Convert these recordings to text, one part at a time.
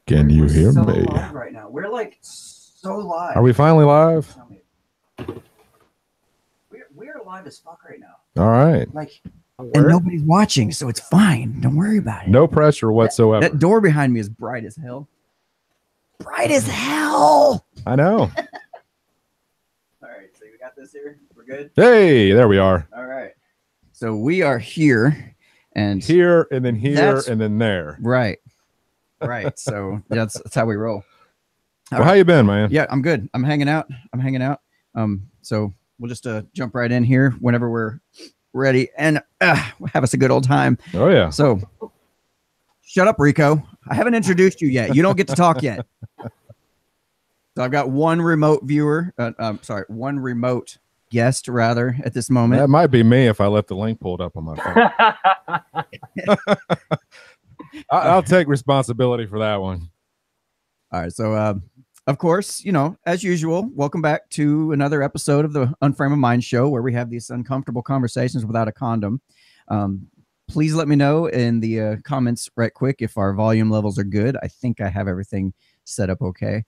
Can you hear so me? Live right now. We're like so live. Are we finally live? We're live as fuck right now. All right. Like, and nobody's watching, so it's fine. Don't worry about it. No pressure whatsoever. That door behind me is bright as hell. Bright as hell. I know. All right, so we got this here. We're good. Hey, there we are. All right. So we are here, and here, and then here, and then there. Right. Right. So that's how we roll. Well, how you been, man? Yeah, I'm good. I'm hanging out. So we'll just jump right in here whenever we're ready, and have us a good old time. Oh yeah. So shut up, Rico. I haven't introduced you yet. You don't get to talk yet. So I've got one remote viewer. One remote guest rather at this moment. That might be me if I left the link pulled up on my phone. I'll take responsibility for that one. All right. So, of course, as usual, welcome back to another episode of the Unframe of Mind show, where we have these uncomfortable conversations without a condom. Please let me know in the comments right quick if our volume levels are good. I think I have everything set up okay.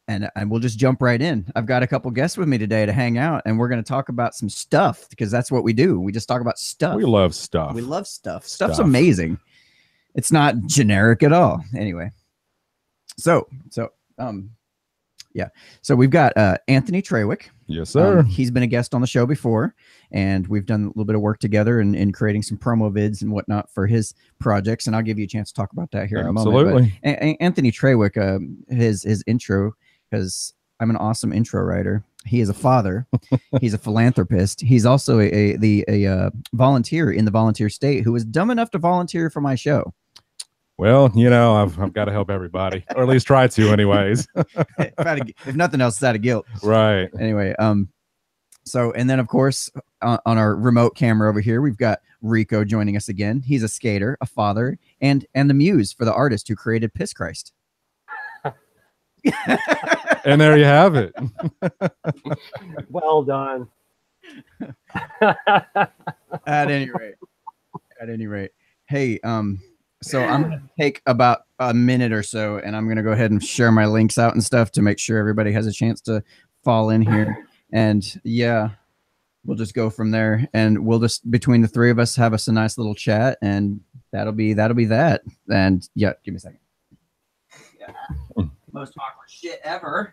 And we'll just jump right in. I've got a couple guests with me today to hang out, and we're going to talk about some stuff, because that's what we do. We just talk about stuff. We love stuff. We love stuff. Stuff's amazing. It's not generic at all. Anyway. So we've got Anthony Trawick. Yes, sir. He's been a guest on the show before, and we've done a little bit of work together in creating some promo vids and whatnot for his projects. And I'll give you a chance to talk about that here in a moment. Absolutely. Anthony Trawick, his intro, because I'm an awesome intro writer. He is a father. He's a philanthropist. He's also a volunteer in the volunteer state who was dumb enough to volunteer for my show. Well, I've got to help everybody, or at least try to, anyways. If nothing else, it's out of guilt. Right. Anyway, so, and then of course, on our remote camera over here, we've got Rico joining us again. He's a skater, a father, and the muse for the artist who created Piss Christ. And there you have it. Well done. At any rate, hey, so I'm going to take about a minute or so, and I'm going to go ahead and share my links out and stuff to make sure everybody has a chance to fall in here. And yeah, we'll just go from there, and we'll just, between the three of us, have us a nice little chat, and that'll be that. And yeah, give me a second. Yeah. Most awkward shit ever.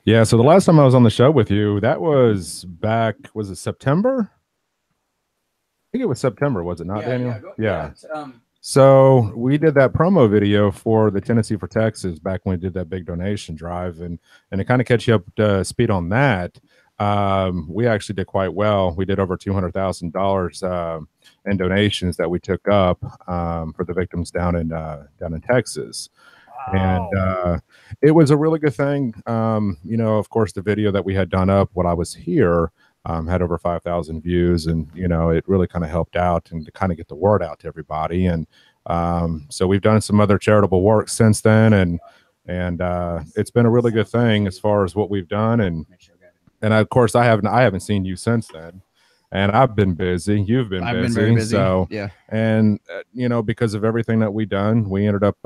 Yeah, so the last time I was on the show with you, that was back, was it September? I think it was September, was it not, Daniel? Yeah. So we did that promo video for the Tennessee for Texas back when we did that big donation drive, and to kind of catch you up to speed on that, we actually did quite well. We did over $200,000 in donations that we took up for the victims down in Texas. Wow. And it was a really good thing. Of course, the video that we had done up when I was here had over 5,000 views, and it really kind of helped out and to kind of get the word out to everybody. And so we've done some other charitable work since then, and it's been a really good thing as far as what we've done. And of course, I haven't seen you since then, and I've been busy. You've been busy. Been very busy. So yeah, and because of everything that we done, we ended up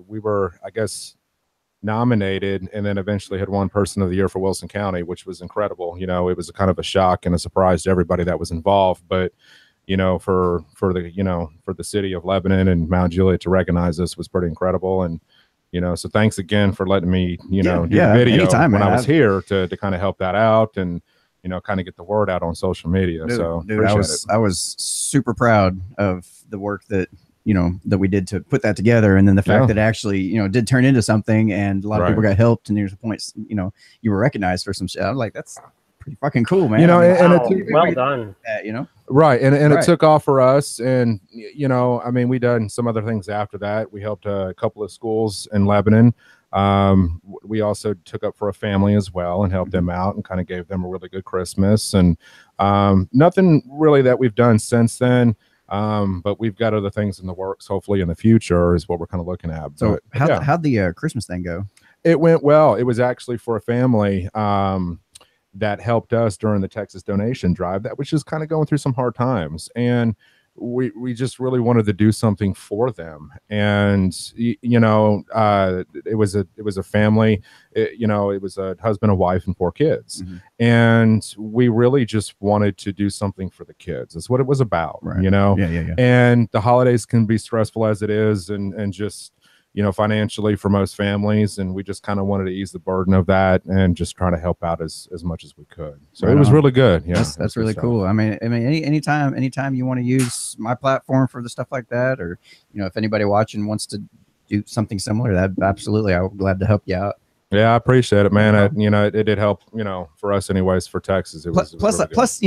we were, I guess, nominated, and then eventually had won Person of the Year for Wilson County, which was incredible. It was a kind of a shock and a surprise to everybody that was involved, but for the city of Lebanon and Mount Juliet to recognize us was pretty incredible. And so thanks again for letting me do the video anytime, when I was here to kind of help that out and kind of get the word out on social media. Dude, I was super proud of the work that that we did to put that together, and then the fact that it actually did turn into something, and a lot of people got helped, and there's a point you were recognized for some shit. I was like, that's pretty fucking cool, man. Well done. Right, and it took off for us, and we done some other things after that. We helped a couple of schools in Lebanon. We also took up for a family as well and helped them out and kind of gave them a really good Christmas. And nothing really that we've done since then. But we've got other things in the works, hopefully in the future, is what we're kind of looking at. So how'd the Christmas thing go? It went well. It was actually for a family that helped us during the Texas donation drive that was just kind of going through some hard times. And we just really wanted to do something for them. And it was a family. It was a husband, a wife, and 4 kids. And we really just wanted to do something for the kids. That's what it was about. Right. Yeah. And the holidays can be stressful as it is, and just financially for most families, and we just kind of wanted to ease the burden of that and just try to help out as much as we could. So it was really good. Yeah, that's really cool. I mean, anytime you want to use my platform for the stuff like that, or if anybody watching wants to do something similar, that absolutely, I'm glad to help you out. Yeah, I appreciate it, man. It did help, for us anyways, for Texas. It was plus,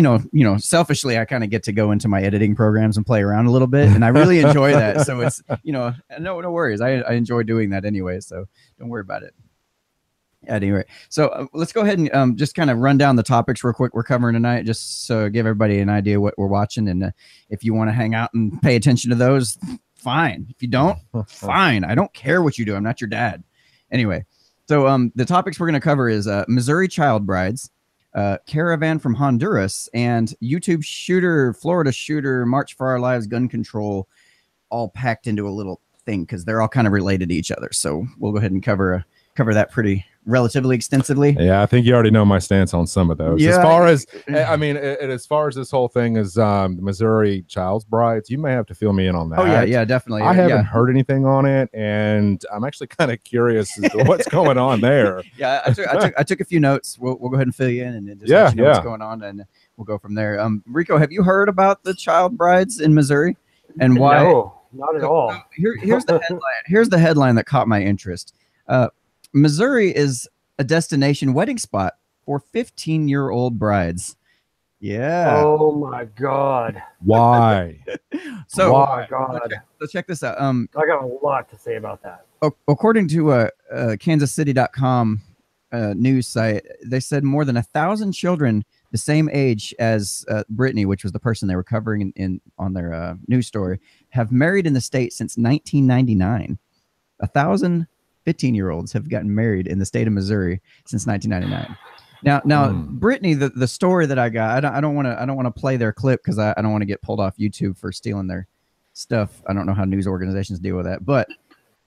selfishly, I kind of get to go into my editing programs and play around a little bit, and I really enjoy that. So it's, no worries. I enjoy doing that anyway, so don't worry about it. Anyway, so let's go ahead and just kind of run down the topics real quick we're covering tonight, just so give everybody an idea what we're watching. And if you want to hang out and pay attention to those, fine. If you don't, fine. I don't care what you do. I'm not your dad. Anyway. So the topics we're going to cover is Missouri child brides, caravan from Honduras, and YouTube shooter, Florida shooter, March for Our Lives, gun control, all packed into a little thing because they're all kind of related to each other. So we'll go ahead and cover that pretty relatively extensively. Yeah, I think you already know my stance on some of those. Yeah. As far as, as far as this whole thing is Missouri child's brides, you may have to fill me in on that. Oh yeah, definitely. I haven't heard anything on it, and I'm actually kind of curious as to what's going on there. Yeah, I took a few notes. We'll go ahead and fill you in, and just let you know what's going on, and we'll go from there. Rico, have you heard about the child brides in Missouri and why? No, not at all. Here's the headline. Here's the headline that caught my interest. Missouri is a destination wedding spot for 15-year-old brides. Yeah. Oh my God. Why? So, oh my God. Let's check this out. I got a lot to say about that. According to KansasCity.com news site, they said more than 1,000 children the same age as Brittany, which was the person they were covering on their news story, have married in the state since 1999. 1,000 15-year-olds have gotten married in the state of Missouri since 1999. Now, Brittany, the story that I got, I don't want to play their clip because I don't want to get pulled off YouTube for stealing their stuff. I don't know how news organizations deal with that, but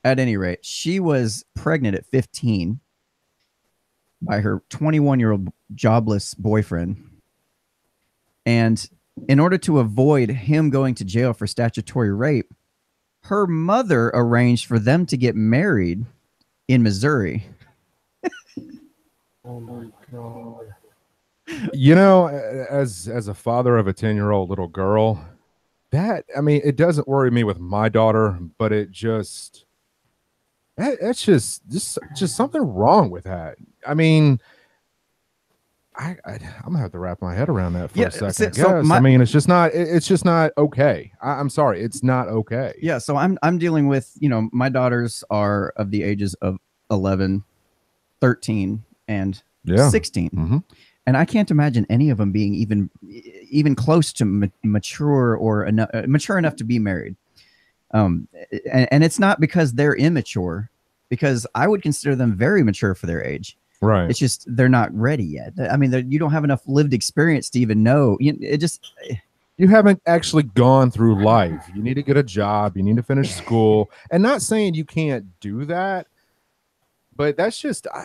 at any rate, she was pregnant at 15 by her 21-year-old jobless boyfriend, and in order to avoid him going to jail for statutory rape, her mother arranged for them to get married in Missouri. Oh my God. As a father of a 10-year-old little girl, it doesn't worry me with my daughter, but that's just something wrong with that. I mean, I'm gonna have to wrap my head around that for a second. It's just not okay. I'm sorry, it's not okay. Yeah, so I'm dealing with, my daughters are of the ages of 11, 13, and 16, and I can't imagine any of them being even close to mature or mature enough to be married. And it's not because they're immature, because I would consider them very mature for their age. Right. It's just they're not ready yet. I mean, you don't have enough lived experience to even know. You haven't actually gone through life. You need to get a job. You need to finish school. And not saying you can't do that, but that's just I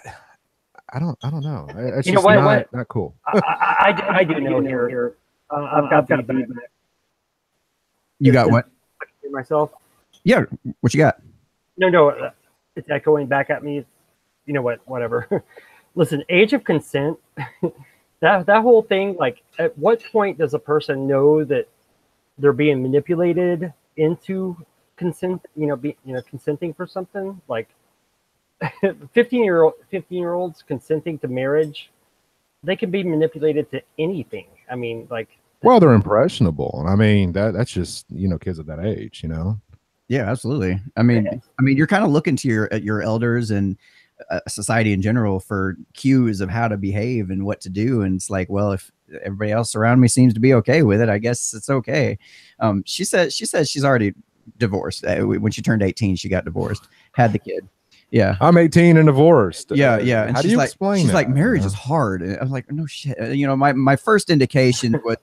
don't know. It's just not cool. I do know here. I've got feedback. You got what? Myself. Yeah. What you got? No. It's echoing back at me. You know what? Whatever. Listen, age of consent. that whole thing. Like, at what point does a person know that they're being manipulated into consent? Consenting for something like 15-year-olds consenting to marriage. They can be manipulated to anything. I mean, like. Well, they're impressionable, and I mean that's just kids at that age. Yeah, absolutely. I mean, you're kind of looking to your elders and society in general for cues of how to behave and what to do, and it's like, well, if everybody else around me seems to be okay with it, I guess it's okay. She says she's already divorced. When she turned 18, she got divorced, had the kid. Yeah, I'm 18 and divorced. Yeah. And how do you explain? She's that? Like, marriage is hard. And I was like, no shit. My first indication was,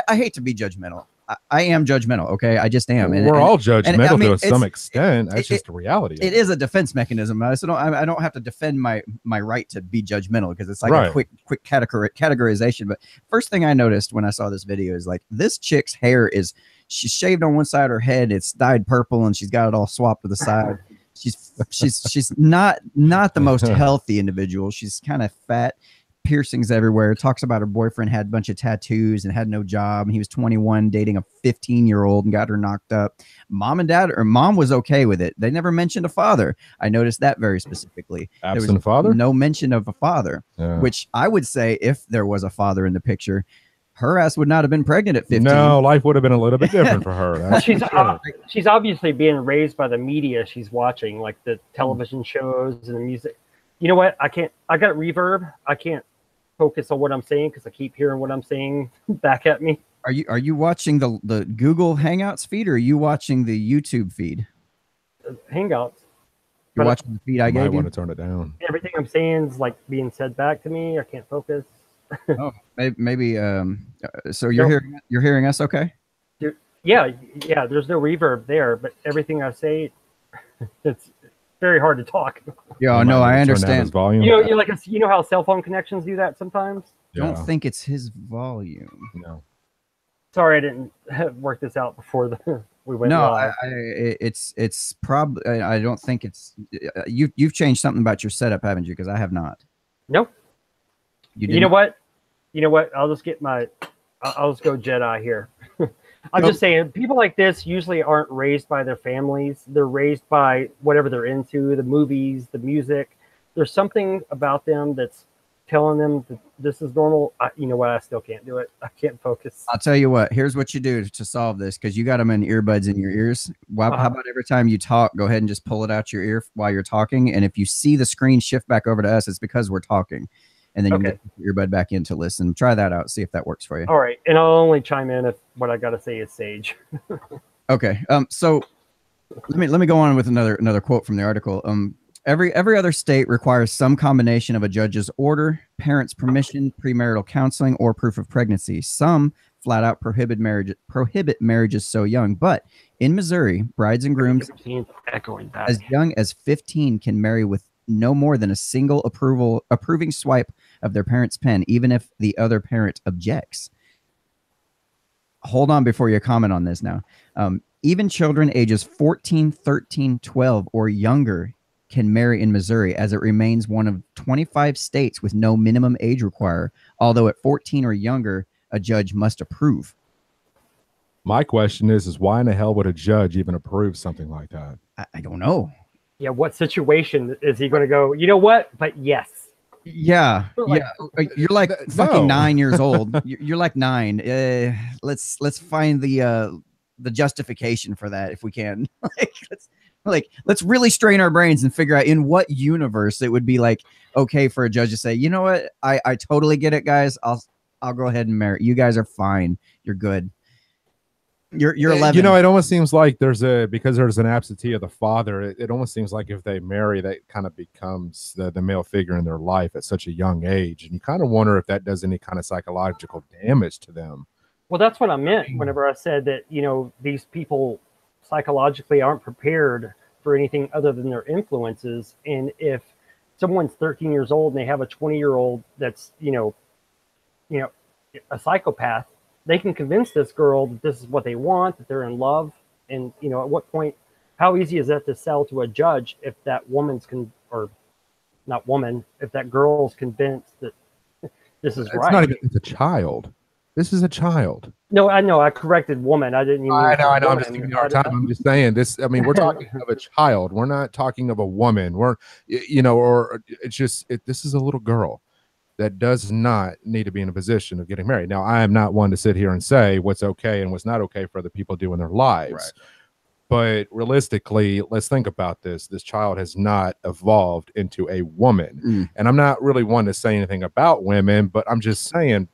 I hate to be judgmental. I am judgmental. Okay, I just am. We're all judgmental to some extent. That's just the reality. It is a defense mechanism. I don't have to defend my right to be judgmental, because it's like a quick categorization. But first thing I noticed when I saw this video is like, this chick's hair she's shaved on one side of her head. It's dyed purple, and she's got it all swapped to the side. She's not the most healthy individual. She's kind of fat. Piercings everywhere. Talks about her boyfriend had a bunch of tattoos and had no job, and he was 21 dating a 15-year-old and got her knocked up. Mom was okay with it. They never mentioned a father. I noticed that very specifically. Absent father? No mention of a father, yeah. Which I would say, if there was a father in the picture, her ass would not have been pregnant at 15. No, life would have been a little bit different for her. She's obviously being raised by the media she's watching, like the television shows and the music. You know what? I got reverb. I can't focus on what I'm saying because I keep hearing what I'm saying back at me. Are you watching the Google Hangouts feed, or are you watching the YouTube feed? Hangouts. You're watching the feed I gave you? I want to turn it down. Everything I'm saying is like being said back to me. I can't focus. Oh, maybe. So you're hearing us okay? Yeah. There's no reverb there, but everything I say, it's very hard to talk. Yeah, no, I understand. Volume. You know how cell phone connections do that sometimes. I don't think it's his volume. No. Sorry, I didn't work this out before we went. No, live. it's probably. I don't think it's. You've changed something about your setup, haven't you? Because I have not. Nope. You know what? I'll just go Jedi here. I'm just saying, people like this usually aren't raised by their families. They're raised by whatever they're into, the movies, the music. There's something about them that's telling them that this is normal. You know what? I still can't do it. I can't focus. I'll tell you what. Here's what you do to solve this, because you got them in earbuds in your ears. How about every time you talk, go ahead and just pull it out your ear while you're talking. And if you see the screen shift back over to us, it's because we're talking. And then you get your earbud back in to listen. Try that out. See if that works for you. All right. And I'll only chime in if what I got to say is sage. Okay. So let me go on with another quote from the article. Every other state requires some combination of a judge's order, parents' permission, premarital counseling, or proof of pregnancy. Some flat out prohibit marriages so young. But in Missouri, brides and grooms as young as 15 can marry with no more than a single approving swipe of their parent's pen, even if the other parent objects. Hold on before you comment on this now. Even children ages 14, 13, 12, or younger can marry in Missouri, as it remains one of 25 states with no minimum age require, although at 14 or younger, a judge must approve. My question is why in the hell would a judge even approve something like that? I don't know. Yeah, what situation is he going to go, you know what? But yes. Yeah. You're like fucking 9 years old. You're like 9. Let's find the justification for that if we can. Let's really strain our brains and figure out in what universe it would be like okay for a judge to say, you know what? I totally get it, guys. I'll go ahead and marry. You guys are fine. You're good. You're 11. You know, it almost seems like because there's an absentee of the father, it almost seems like if they marry, that kind of becomes the male figure in their life at such a young age. And you kind of wonder if that does any kind of psychological damage to them. Well, that's what I meant whenever I said that, these people psychologically aren't prepared for anything other than their influences. And if someone's 13 years old and they have a 20-year-old that's, a psychopath, they can convince this girl that this is what they want, that they're in love. And, at what point, how easy is that to sell to a judge if that if that girl's convinced that this is right? It's not even, it's a child. This is a child. No, I know. I corrected woman. I didn't even. I know. I'm just giving you our time. I'm just saying this. I mean, we're talking of a child. We're not talking of a woman. This is a little girl that does not need to be in a position of getting married. Now, I am not one to sit here and say what's okay and what's not okay for other people to do in their lives. Right. But realistically, let's think about this. This child has not evolved into a woman. And I'm not really one to say anything about women, but I'm just saying,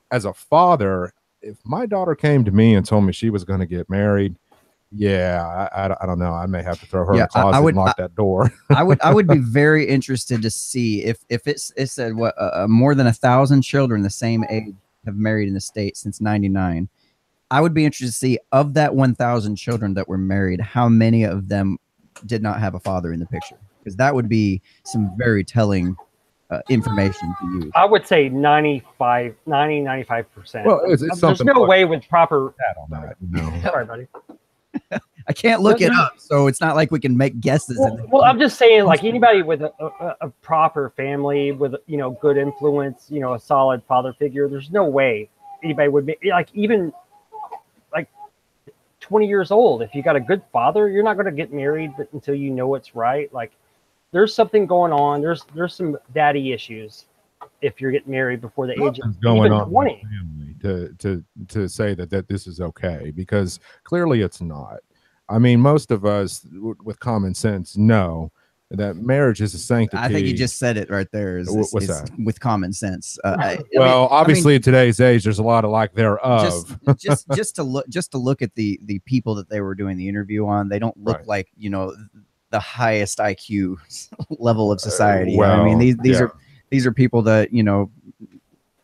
as a father, if my daughter came to me and told me she was going to get married, I don't know. I may have to throw her in the closet and lock that door. I would be very interested to see if it said more than 1,000 children the same age have married in the state since '99. I would be interested to see, of that 1,000 children that were married, how many of them did not have a father in the picture, because that would be some very telling information to use. I would say 95%. Well, it's there's no way with proper. On that, no. Sorry, buddy. I can't look it up, so it's not like we can make guesses. Well, I'm just saying, like anybody with a proper family with good influence, a solid father figure. There's no way anybody would make, like, even like 20 years old. If you got a good father, you're not going to get married until you know what's right. Like, there's something going on. There's some daddy issues if you're getting married before the age of going even on 20. To say that this is okay, because clearly it's not. I mean, most of us with common sense know that marriage is a sanctity. I think you just said it right there. What's that? With common sense. Obviously, in today's age, there's a lot of lack thereof. Just to look at the people that they were doing the interview on, they don't look like the highest IQ level of society. I mean, these are people that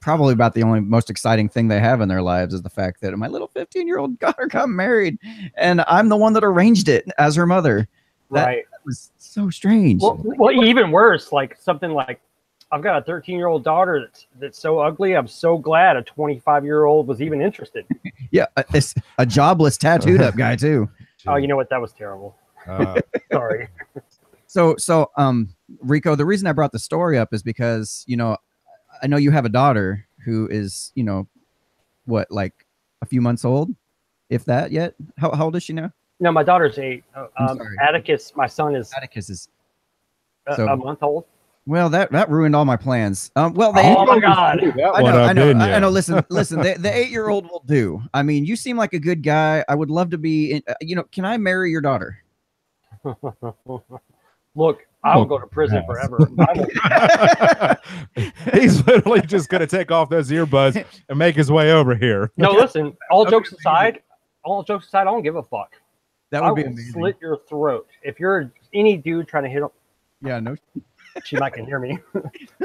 probably about the only most exciting thing they have in their lives is the fact that my little 15-year-old daughter got married and I'm the one that arranged it as her mother. That was so strange. Well, even worse, like something like, I've got a 13-year-old daughter that's so ugly. I'm so glad a 25-year-old was even interested. Yeah, it's a jobless tattooed up guy too. Oh, you know what? That was terrible. Sorry. So, Rico, the reason I brought the story up is because, I know you have a daughter who is, what, like a few months old, if that yet? How old is she now? No, my daughter's 8. Atticus, my son is a month old. Well, that ruined all my plans. Oh my God. I know. Listen, the 8-year-old will do. I mean, you seem like a good guy. I would love to be, can I marry your daughter? Look, I will go to prison forever. He's literally just going to take off those earbuds and make his way over here. No, listen, all jokes aside, I don't give a fuck. That would be amazing. Slit your throat. If you're any dude trying to hit him. Yeah, no. She might can hear me.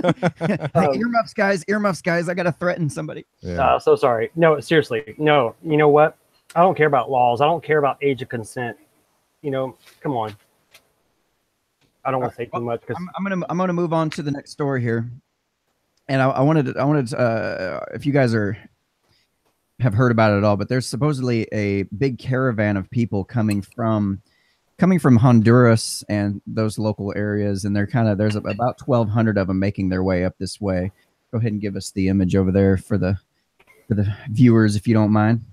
Hey, earmuffs, guys. I got to threaten somebody. Yeah. So sorry. No, seriously. No, you know what? I don't care about laws. I don't care about age of consent. Come on. I don't want to say too much because I'm gonna move on to the next story here, and I wanted if you guys have heard about it at all, but there's supposedly a big caravan of people coming from Honduras and those local areas, and there's about 1,200 of them making their way up this way. Go ahead and give us the image over there for the viewers, if you don't mind.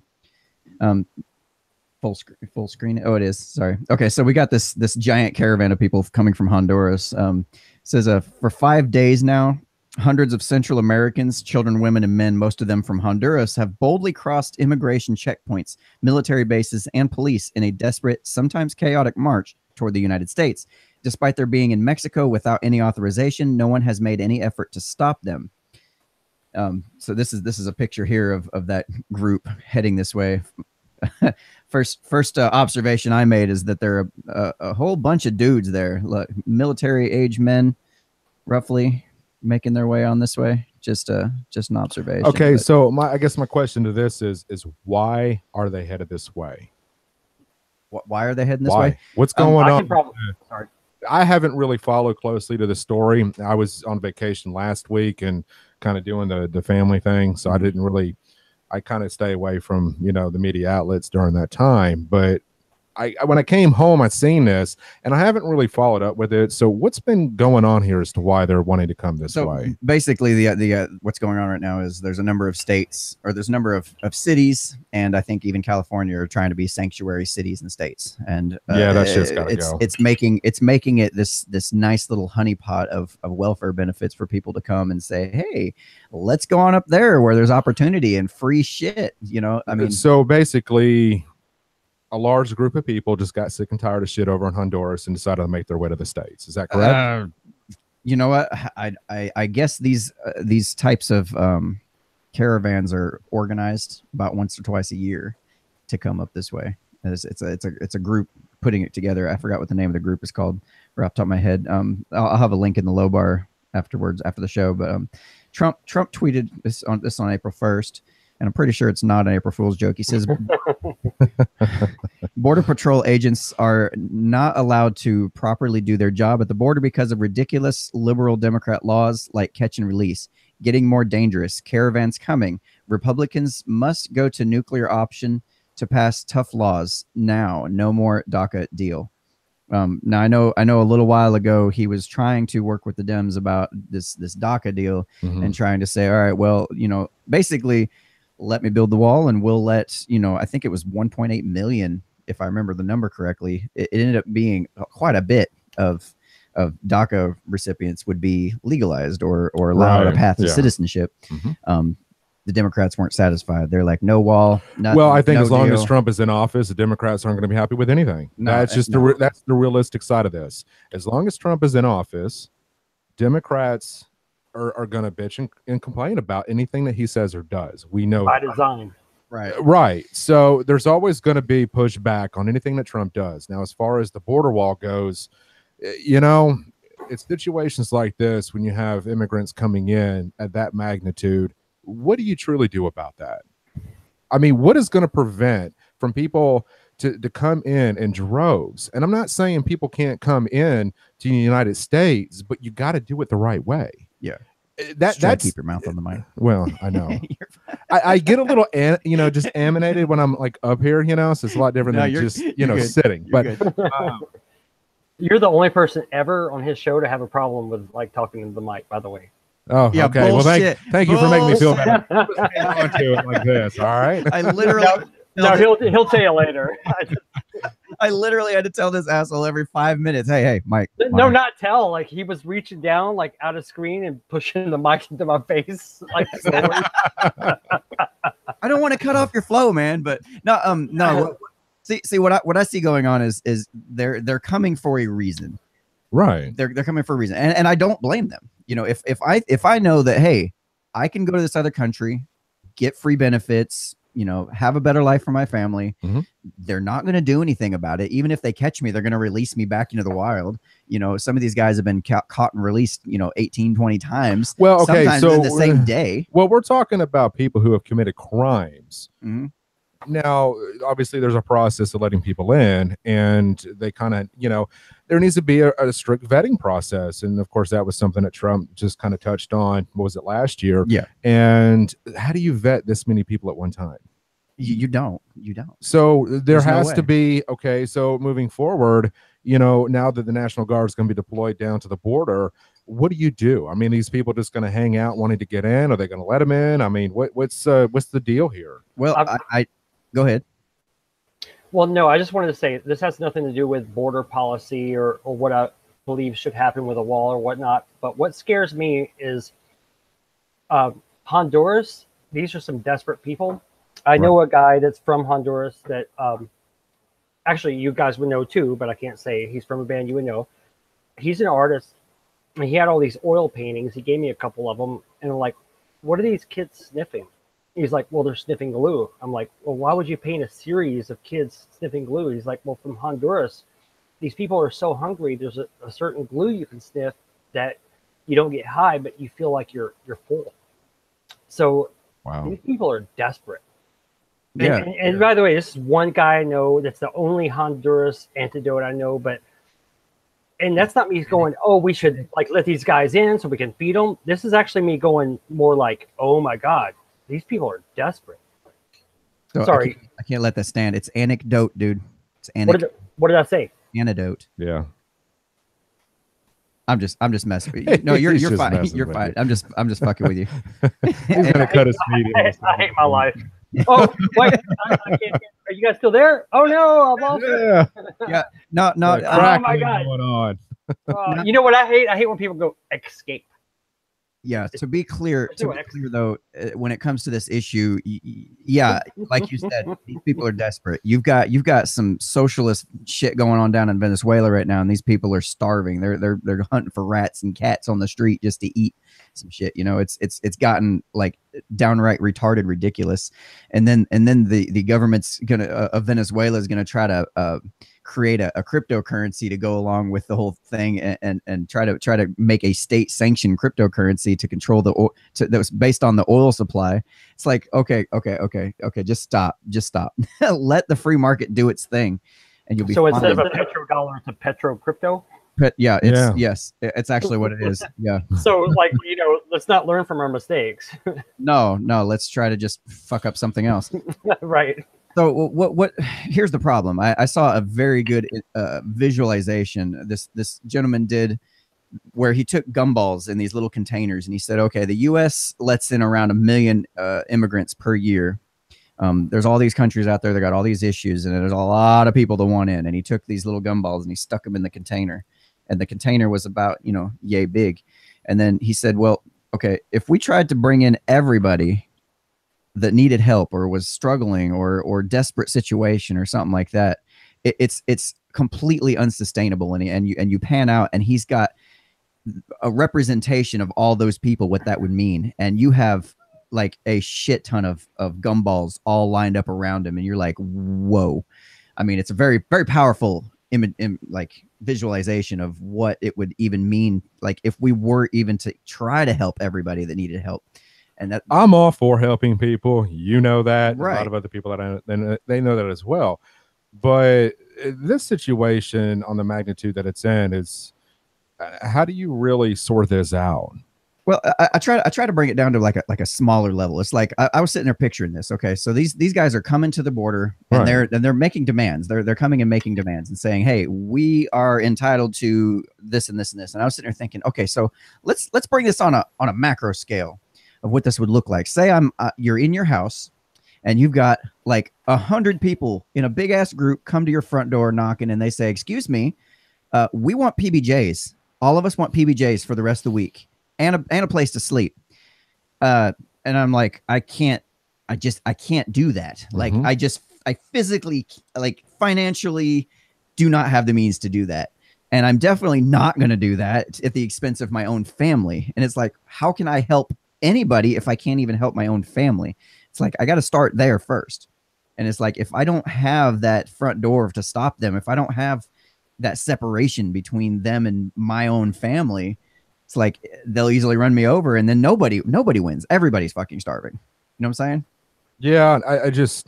Full screen. Oh, it is. Sorry. Okay, so we got this giant caravan of people coming from Honduras. It says for 5 days now, hundreds of Central Americans, children, women, and men, most of them from Honduras, have boldly crossed immigration checkpoints, military bases, and police in a desperate, sometimes chaotic march toward the United States. Despite their being in Mexico without any authorization, no one has made any effort to stop them. So this is a picture here of that group heading this way. First observation I made is that there are a whole bunch of dudes there, look, military age men, roughly, making their way on this way. Just an observation. Okay, so I guess my question to this is why are they headed this way? Why are they heading this way? What's going on? Sorry. I haven't really followed closely to the story. I was on vacation last week and kind of doing the family thing, so I didn't really. I kind of stay away from, the media outlets during that time. But when I came home, I seen this and I haven't really followed up with it. So what's been going on here as to why they're wanting to come this way? Basically, the what's going on right now is there's a number of states, or there's a number of cities, and I think even California are trying to be sanctuary cities and states. And that shit's gotta go. It's making it this nice little honeypot of welfare benefits for people to come and say, hey, let's go on up there where there's opportunity and free shit. I mean, so basically, a large group of people just got sick and tired of shit over in Honduras and decided to make their way to the States. Is that correct? You know what? I guess these types of caravans are organized about once or twice a year to come up this way. It's a group putting it together. I forgot what the name of the group is called, right off the top of my head. I'll have a link in the low bar afterwards after the show. But Trump tweeted this on April 1st. and I'm pretty sure it's not an April Fool's joke. He says Border Patrol agents are not allowed to properly do their job at the border because of ridiculous liberal Democrat laws like catch and release, getting more dangerous, caravans coming. Republicans must go to nuclear option to pass tough laws now. No more DACA deal. Now I know a little while ago he was trying to work with the Dems about this DACA deal and trying to say, all right, well, basically let me build the wall and we'll let, I think it was 1.8 million, if I remember the number correctly. It ended up being quite a bit of DACA recipients would be legalized or allowed a path to citizenship. The Democrats weren't satisfied. They're like, no wall, nothing. Well, I think as long deal. as Trump is in office, the Democrats aren't going to be happy with anything. That's just that's the realistic side of this. As long as Trump is in office, Democrats are going to bitch and complain about anything that he says or does. We know by design. Right. So there's always going to be pushback on anything that Trump does. Now, as far as the border wall goes, it's situations like this when you have immigrants coming in at that magnitude. What do you truly do about that? I mean, what is going to prevent from people to come in droves? And I'm not saying people can't come in to the United States, but you got to do it the right way. Yeah. That's keep your mouth on the mic. Well, I know. I get a little, just animated when I'm like up here, so it's a lot different than just, sitting. But you're the only person ever on his show to have a problem with like talking to the mic, by the way. Oh, yeah, okay. Bullshit. Well, thank you for making me feel better. On to it like this, all right? I literally he'll tell you later. I literally had to tell this asshole every 5 minutes. Hey, Mike. No, not tell. Like he was reaching down, like out of screen and pushing the mic into my face. Like I don't want to cut off your flow, man. But no. See what I see going on is they're coming for a reason. Right. They're coming for a reason. And I don't blame them. If I know that, hey, I can go to this other country, get free benefits, have a better life for my family. They're not going to do anything about it. Even if they catch me, they're going to release me back into the wild. Some of these guys have been caught and released, 18, 20 times. Well, okay. Sometimes So in the same day. Well, we're talking about people who have committed crimes. Now, obviously, there's a process of letting people in, and they kind of, there needs to be a strict vetting process. And of course, that was something that Trump just kind of touched on. What was it, last year? Yeah. And how do you vet this many people at one time? You don't. So there has to be, okay, so moving forward, now that the National Guard is going to be deployed down to the border, what do you do? I mean, these people just going to hang out wanting to get in? Are they going to let them in? I mean, what's the deal here? Well, I go ahead. Well, no, I just wanted to say this has nothing to do with border policy or what I believe should happen with a wall or whatnot. But what scares me is Honduras. These are some desperate people. I know a guy that's from Honduras that actually you guys would know too, but I can't say he's from a band you would know. He's an artist. And he had all these oil paintings. He gave me a couple of them. And I'm like, what are these kids sniffing? He's like, well, they're sniffing glue. I'm like, well, why would you paint a series of kids sniffing glue? He's like, well, from Honduras, these people are so hungry. There's a certain glue you can sniff that you don't get high, but you feel like you're full. So these people are desperate. Yeah. And by the way, this is one guy I know that's the only Honduras antidote I know, and that's not me going, oh, we should like let these guys in so we can feed them. This is actually me going more like, oh my God, these people are desperate. So sorry. I can't let that stand. It's anecdote, dude. It's anecdote. What did I say? Antidote. Yeah. I'm just messing with you. No, you're fine. You're fine. I'm just fucking with you. He's gonna cut his feet. I hate my life. Oh wait, I can't. Are you guys still there? Oh no, I'm lost. Yeah. No. Oh my God. Going on. You know what I hate? I hate when people go escape. Yeah. To be clear, though, when it comes to this issue, yeah, like you said, these people are desperate. You've got some socialist shit going on down in Venezuela right now, and these people are starving. They're hunting for rats and cats on the street just to eat. some shit. You know, it's gotten like downright retarded ridiculous. And then the government's gonna of Venezuela is gonna try to create a cryptocurrency to go along with the whole thing, and try to make a state sanctioned cryptocurrency to control that was based on the oil supply. It's like, okay, just stop. Let the free market do its thing, and you'll be so fine. Instead of a petrodollar, it's a petro crypto. Yes, it's actually what it is. Yeah. So, like, you know, let's not learn from our mistakes. No, let's try to just fuck up something else. Right. So what here's the problem. I saw a very good visualization this gentleman did, where he took gumballs in these little containers, and he said, okay, the US lets in around 1 million immigrants per year. There's all these countries out there that got all these issues, and there's a lot of people that want in. And he took these little gumballs and he stuck them in the container, and the container was about, you know, yay big. And then he said, well, okay, if we tried to bring in everybody that needed help or was struggling or desperate situation or something like that, it's completely unsustainable. And you pan out, and he's got a representation of all those people, what that would mean. And you have like a shit ton of gumballs all lined up around him, and you're like, whoa. I mean, it's a very, very powerful like visualization of what it would even mean, like if we were even to try to help everybody that needed help. And that, I'm all for helping people, you know that. Right. A lot of other people that they know that as well. But this situation, on the magnitude that it's in, is how do you really sort this out? Well, I try to bring it down to like a smaller level. It's like I was sitting there picturing this. Okay, so these guys are coming to the border, and they're making demands. They're coming and making demands and saying, hey, we are entitled to this and this and this. And I was sitting there thinking, okay, so let's bring this on a macro scale of what this would look like. Say you're in your house, and you've got like 100 people in a big ass group come to your front door knocking, and they say, excuse me, we want PBJs. All of us want PBJs for the rest of the week. And a place to sleep. And I'm like, I can't do that. Like, I physically, like, financially do not have the means to do that. And I'm definitely not going to do that at the expense of my own family. And it's like, how can I help anybody if I can't even help my own family? It's like, I got to start there first. And it's like, if I don't have that front door to stop them, if I don't have that separation between them and my own family, it's like they'll easily run me over, and then nobody wins. Everybody's fucking starving. You know what I'm saying? Yeah, I just,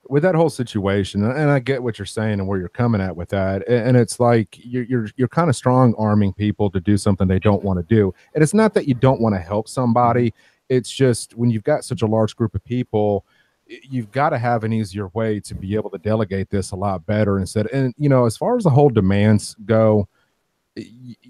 with that whole situation, and I get what you're saying and where you're coming at with that, and it's like you're kind of strong arming people to do something they don't want to do. And it's not that you don't want to help somebody. It's just when you've got such a large group of people, you've got to have an easier way to be able to delegate this a lot better instead. And, you know, as far as the whole demands go,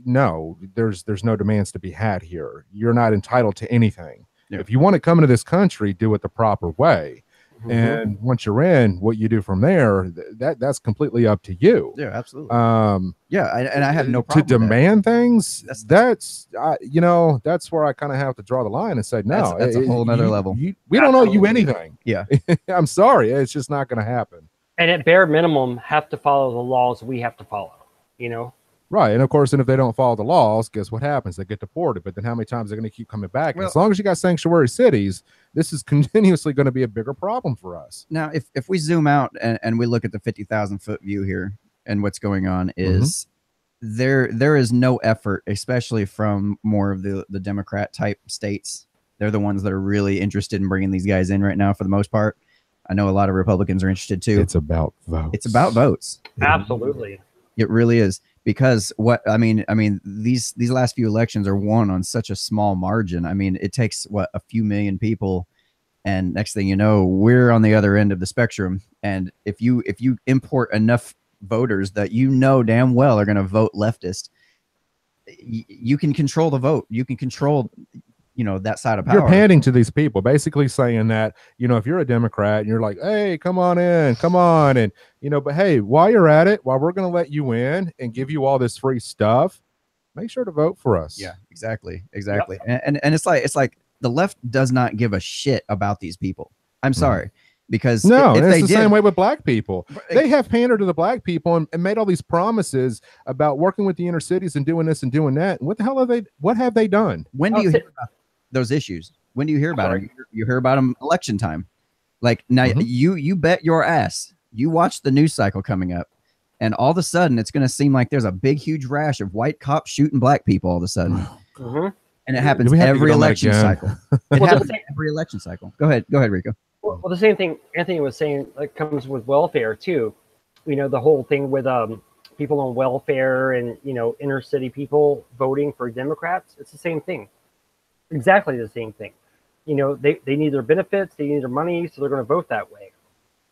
no, there's no demands to be had here. You're not entitled to anything. Yeah. If you want to come into this country, do it the proper way. Mm-hmm. And once you're in, what you do from there, that's completely up to you. Yeah, absolutely. And I have no problem to demand things. That's you know, that's where I kind of have to draw the line and say, no, that's a whole nother level. We don't owe you anything. Yeah, I'm sorry, it's just not going to happen. And at bare minimum, have to follow the laws we have to follow. You know. Right. And of course, and if they don't follow the laws, guess what happens? They get deported. But then how many times are they going to keep coming back? Well, as long as you got sanctuary cities, this is continuously going to be a bigger problem for us. Now, if we zoom out and we look at the 50,000 foot view here, and what's going on is there is no effort, especially from more of the Democrat type states. They're the ones that are really interested in bringing these guys in right now for the most part. I know a lot of Republicans are interested too. It's about votes. It's about votes. Absolutely. It really is. Because these last few elections are won on such a small margin. I mean, it takes a few million people, and next thing you know, we're on the other end of the spectrum. And if you import enough voters that you know damn well are going to vote leftist, you can control the vote. You can control, you know, that side of power. You're pandering to these people, basically saying that, you know, if you're a Democrat and you're like, hey, come on in, come on. And, you know, but hey, while you're at it, while we're going to let you in and give you all this free stuff, make sure to vote for us. Yeah, exactly. Yep. And it's like the left does not give a shit about these people. I'm sorry. because no, if it's they the did, same way with black people. They have pandered to the black people and made all these promises about working with the inner cities and doing this and doing that. What the hell what have they done? When do you hear about those issues? When do you hear about them? You hear about them election time. Like now, you bet your ass you watch the news cycle coming up, and all of a sudden it's going to seem like there's a big, huge rash of white cops shooting black people all of a sudden. And it happens every election cycle. It happens every election cycle. Go ahead, Rico. Well, the same thing Anthony was saying, like, comes with welfare too. You know, the whole thing with people on welfare and, you know, inner city people voting for Democrats. It's the same thing. Exactly the same thing. You know, they need their benefits, they need their money, so they're going to vote that way.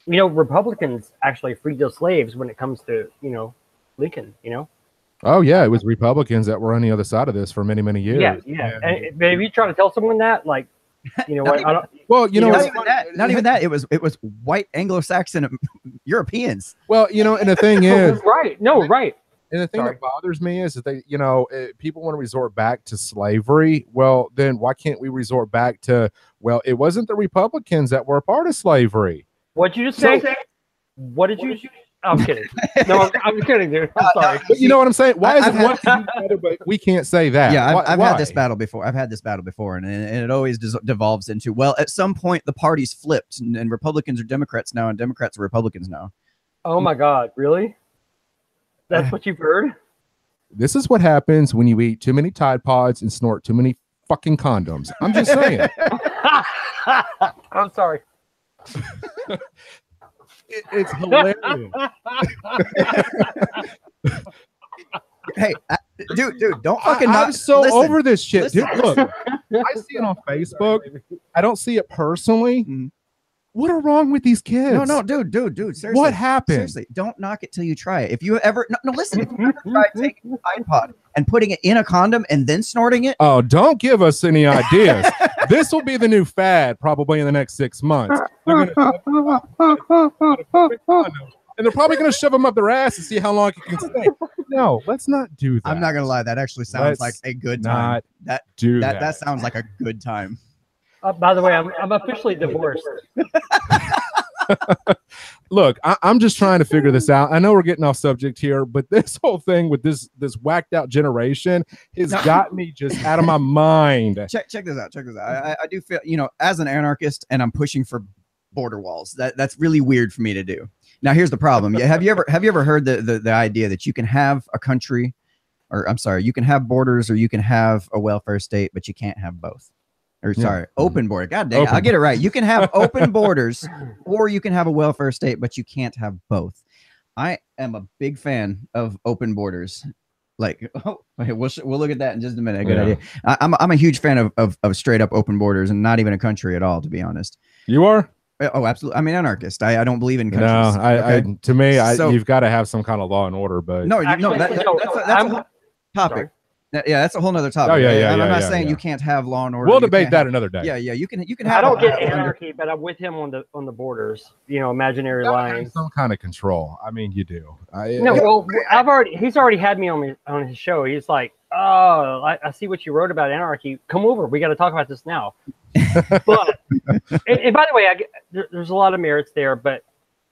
You know, Republicans actually freed the slaves when it comes to, you know, Lincoln, you know. Oh yeah, it was Republicans that were on the other side of this for many, many years. Yeah. And if you try to tell someone that, like, you know what? Not even that. It was white Anglo-Saxon Europeans. Well, you know, and the thing is, right. And the thing that bothers me is that they, you know, people want to resort back to slavery. Well, then why can't we resort back to, well, it wasn't the Republicans that were a part of slavery. What'd you just say? What did you? I'm kidding. No, I'm kidding, dude. I'm sorry. But you know what I'm saying? Why is it one better, but we can't say that? Yeah, I've had this battle before. And it always devolves into, well, at some point the parties flipped, and Republicans are Democrats now, and Democrats are Republicans now. Oh my God, really? That's what you've heard? This is what happens when you eat too many Tide Pods and snort too many fucking condoms. I'm just saying. I'm sorry. It's hilarious. Hey, dude, don't fucking. I'm so listen, over this shit. Listen. Dude, look, I see it on Facebook. I don't see it personally. What are wrong with these kids? No, dude. Seriously, what happened? Seriously, don't knock it till you try it. If you ever, listen, if you ever tried taking a Tide Pod and putting it in a condom and then snorting it, oh, don't give us any ideas. This will be the new fad probably in the next 6 months. And they're probably going to shove them up their ass and see how long it can stay. No, let's not do that. I'm not going to lie. That actually sounds like a good time. That sounds like a good time. By the way, I'm officially divorced. Look, I'm just trying to figure this out. I know we're getting off subject here, but this whole thing with this whacked out generation has got me just out of my mind. Check this out. I do feel, you know, as an anarchist, and I'm pushing for border walls. That's really weird for me to do. Now, here's the problem. Have you ever heard the idea that you can have a country, or I'm sorry, you can have borders or you can have a welfare state, but you can't have both? Or sorry, open border. God dang it, I'll get it right. You can have open borders or you can have a welfare state, but you can't have both. I am a big fan of open borders. Like, we'll look at that in just a minute. Good idea. I'm a huge fan of straight up open borders and not even a country at all, to be honest. You are? Oh, absolutely. I'm an anarchist. I don't believe in countries. No, to me, you've got to have some kind of law and order. But that's a whole topic. Yeah, that's a whole nother topic. I'm not saying you can't have law and order. We'll debate that another day. Yeah, you can have. I don't get anarchy, but I'm with him on the borders. You know, imaginary lines. Some kind of control. I mean, you do. He's already had me on his show. He's like, oh, I see what you wrote about anarchy. Come over. We got to talk about this now. But and by the way, there's a lot of merits there, but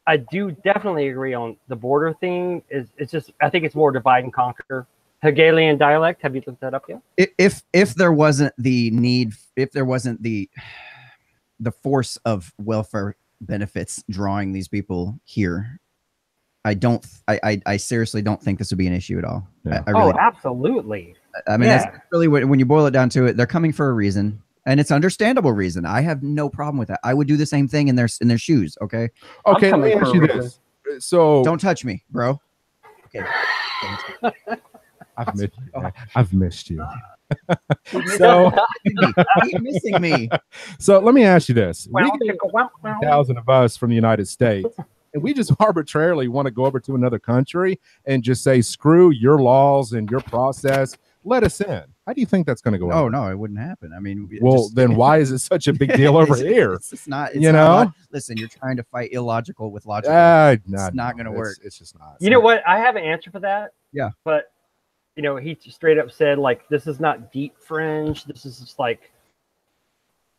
I do definitely agree on the border thing. It's just, I think it's more divide and conquer. Hegelian dialect. Have you looked that up yet? If there wasn't the need, if there wasn't the force of welfare benefits drawing these people here, I seriously don't think this would be an issue at all. Yeah. I really absolutely. I mean, that's really when you boil it down to it. They're coming for a reason, and it's understandable reason. I have no problem with that. I would do the same thing in their shoes. Okay. Okay. Let me ask you this. So don't touch me, bro. Okay. I've missed you. So keep missing me. So let me ask you this: we get 1,000 of us from the United States, and we just arbitrarily want to go over to another country and just say, "Screw your laws and your process. Let us in." How do you think that's going to go? Oh no, it wouldn't happen. I mean, then why is it such a big deal over here? It's not. Listen, you're trying to fight illogical with logic. It's not going to work. It's just not. You know what? I have an answer for that. Yeah, but. You know, he straight up said, like, this is not deep fringe. This is just like,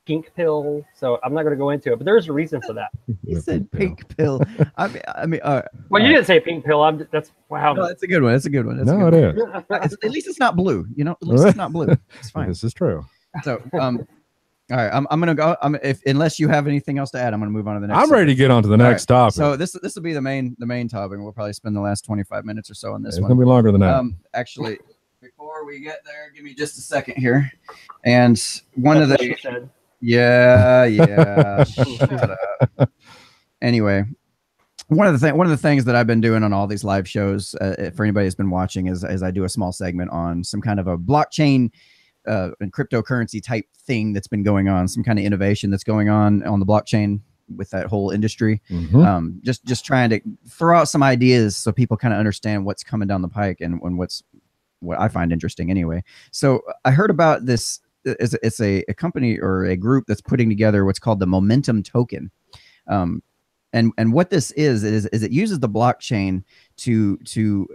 pink pill. So I'm not going to go into it, but there's a reason for that. You said pink pill. I mean, well, you didn't say pink pill. That's wow. No, that's a good one. That's a good one. No, it is. At least it's not blue. You know, at least it's not blue. It's fine. This is true. So, all right, I'm gonna go. Unless you have anything else to add, I'm gonna move on to the next. I'm ready to get on to the next topic. So this will be the main topic. We'll probably spend the last 25 minutes or so on this it's one. It's gonna be longer than that. Actually, before we get there, give me just a second here. And one of the yeah. Shut up. Anyway, one of the things that I've been doing on all these live shows, for anybody that's been watching, is I do a small segment on some kind of a blockchain and cryptocurrency type thing that's been going on, some kind of innovation that's going on the blockchain with that whole industry. Just trying to throw out some ideas so people kind of understand what's coming down the pike and what I find interesting anyway. So I heard about this. It's a company or a group that's putting together what's called the Momentum Token. And what this is it uses the blockchain to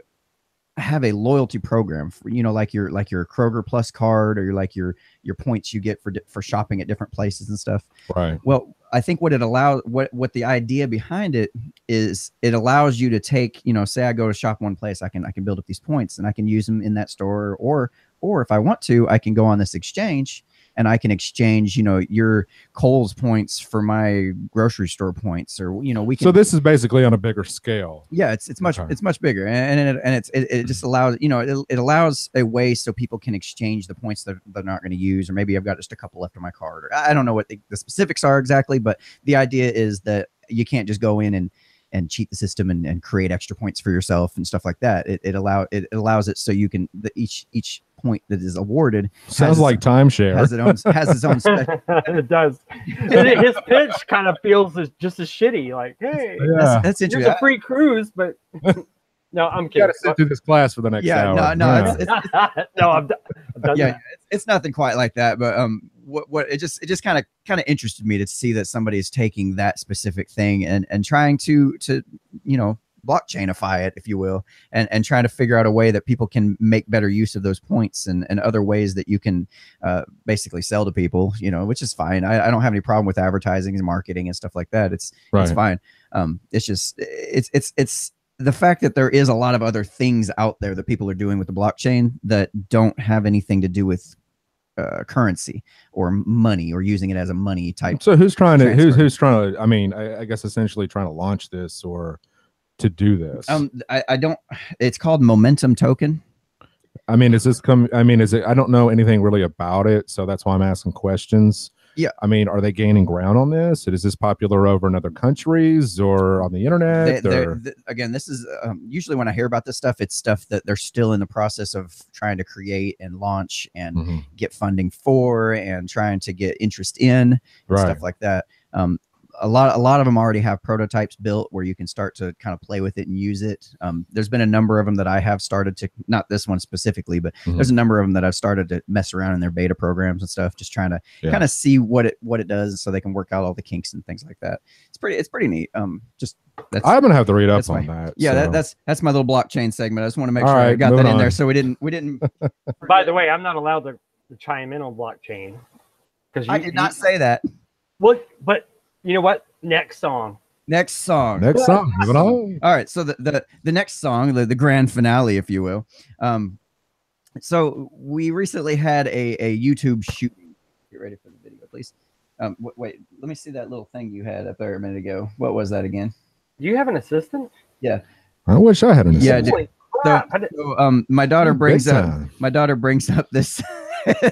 have a loyalty program for, like your Kroger Plus card, or your points you get for shopping at different places and stuff. Right. Well, I think what the idea behind it is, it allows you to take, say I go to shop one place, I can build up these points and I can use them in that store, or if I want to, I can go on this exchange and I can exchange, your Kohl's points for my grocery store points, or we can. So this is basically on a bigger scale. Yeah, it's much bigger, and it just allows it allows a way so people can exchange the points that they're not going to use, or maybe I've got just a couple left on my card, or I don't know what the specifics are exactly, but the idea is that you can't just go in and cheat the system and create extra points for yourself and stuff like that. It allows it so you can each point that is awarded sounds like timeshare has its own it does. His pitch kind of feels just as shitty, like, hey, that's interesting. It's a free cruise, but no, I'm kidding. You gotta sit through this class for the next hour. I'm done. Yeah, it's nothing quite like that, but what it just kind of interested me to see that somebody's taking that specific thing and trying to blockchainify it, if you will, and trying to figure out a way that people can make better use of those points and other ways that you can basically sell to people, which is fine. I don't have any problem with advertising and marketing and stuff like that. It's fine. It's just it's the fact that there is a lot of other things out there that people are doing with the blockchain that don't have anything to do with currency or money, or using it as a money type. So who's trying to I mean, I guess essentially trying to launch this or to do this? I don't, it's called Momentum Token. I mean, is it, I don't know anything really about it, so that's why I'm asking questions. Yeah. I mean, are they gaining ground on this? Is this popular over in other countries or on the internet? Again, this is usually when I hear about this stuff, it's stuff that they're still in the process of trying to create and launch and get funding for, and trying to get interest in, and stuff like that. A lot of them already have prototypes built where you can start to kind of play with it and use it. There's been a number of them that I have started to, not this one specifically, but there's a number of them that I've started to mess around in their beta programs and stuff, just trying to kind of see what it does, so they can work out all the kinks and things like that. It's pretty neat. I'm gonna have to read up on that. Yeah, so. That's my little blockchain segment. I just want to make sure I got that in there, so we didn't. By the way, I'm not allowed to chime in on blockchain because I did not say that. Well, but. You know what? Next song. Moving on. All right. So the next song, the grand finale, if you will. So we recently had a YouTube shoot. Get ready for the video, please. Wait, let me see that little thing you had up there a minute ago. What was that again? Do you have an assistant? Yeah. I wish I had an assistant. Yeah. So my daughter brings up this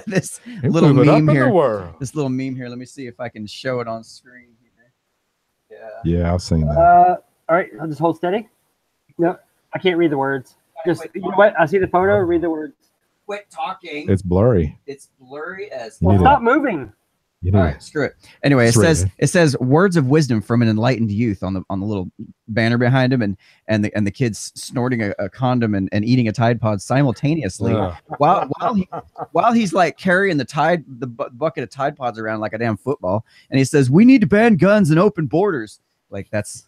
this little meme here. This little meme here. Let me see if I can show it on screen. Yeah, I've seen that. All right, I'll just hold steady. No, I can't read the words. Just you know what? I see the photo. Read the words. Quit talking. It's blurry. It's blurry as. Well, stop moving. All right, screw it. Anyway, it says words of wisdom from an enlightened youth on the little banner behind him, and the kids snorting a condom and eating a Tide Pod simultaneously while he's like carrying the bucket of Tide Pods around like a damn football, and he says, "We need to ban guns and open borders." Like that's.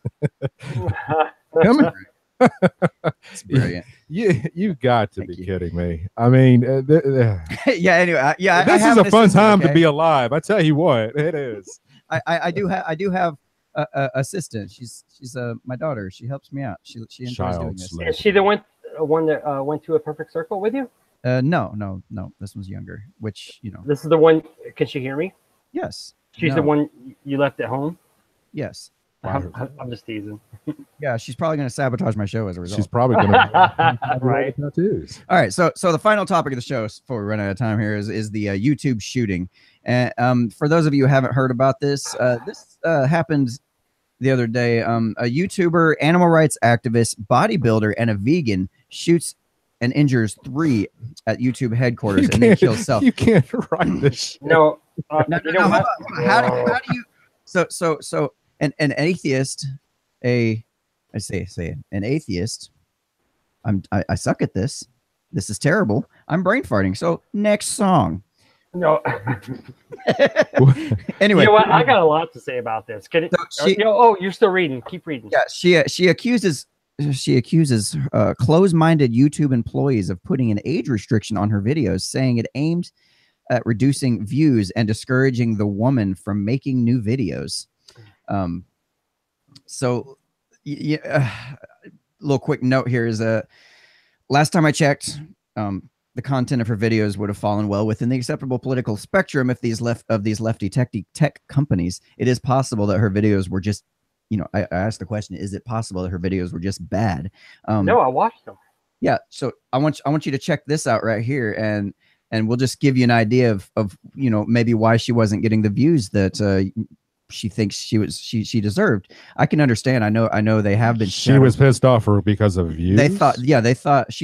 It's brilliant. You got to be kidding me. I mean, yeah. Anyway, yeah. This is a fun time to be alive. I tell you what, it is. I do have a assistant. She's my daughter. She helps me out. She enjoys doing this. Is she the one that went to a perfect circle with you? No. This one's younger. Which This is the one. Can she hear me? Yes. She's the one you left at home. Yes. I'm just teasing. Yeah, she's probably going to sabotage my show as a result. She's probably going to right. tattoos. All right, so the final topic of the show before we run out of time here is the YouTube shooting. And for those of you who haven't heard about this, this happened the other day. A YouTuber, animal rights activist, bodybuilder, and a vegan shoots and injures 3 at YouTube headquarters, and then kills self. You can't write this. No. How do you? So an atheist, an atheist. I suck at this. This is terrible. I'm brain farting. So next song. No. Anyway, you know what? I got a lot to say about this. Can it? You're still reading. Keep reading. Yeah, she accuses close-minded YouTube employees of putting an age restriction on her videos, saying it aimed at reducing views and discouraging the woman from making new videos. So, little quick note here is last time I checked, the content of her videos would have fallen well within the acceptable political spectrum if these lefty tech companies. It is possible that her videos were just, I asked the question: is it possible that her videos were just bad? No, I watched them. Yeah, so I want you to check this out right here, and we'll just give you an idea of maybe why she wasn't getting the views that she thinks she deserved. I can understand. I know they have been. She was pissed off her because of views. She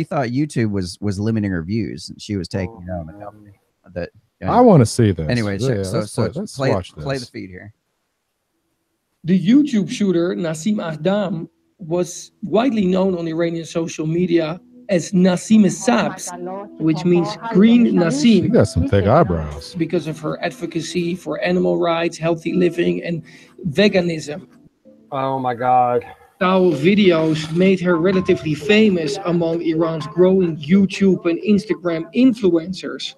thought YouTube was limiting her views, and she was taking it out of the company. That I want to see this. Anyway, let's watch this. Play the feed here. The YouTube shooter Nassim Aghdam was widely known on Iranian social media as Nassim Sabs, which means green Nassim. She got some thick eyebrows. Because of her advocacy for animal rights, healthy living, and veganism. Oh my God. Style videos made her relatively famous among Iran's growing YouTube and Instagram influencers.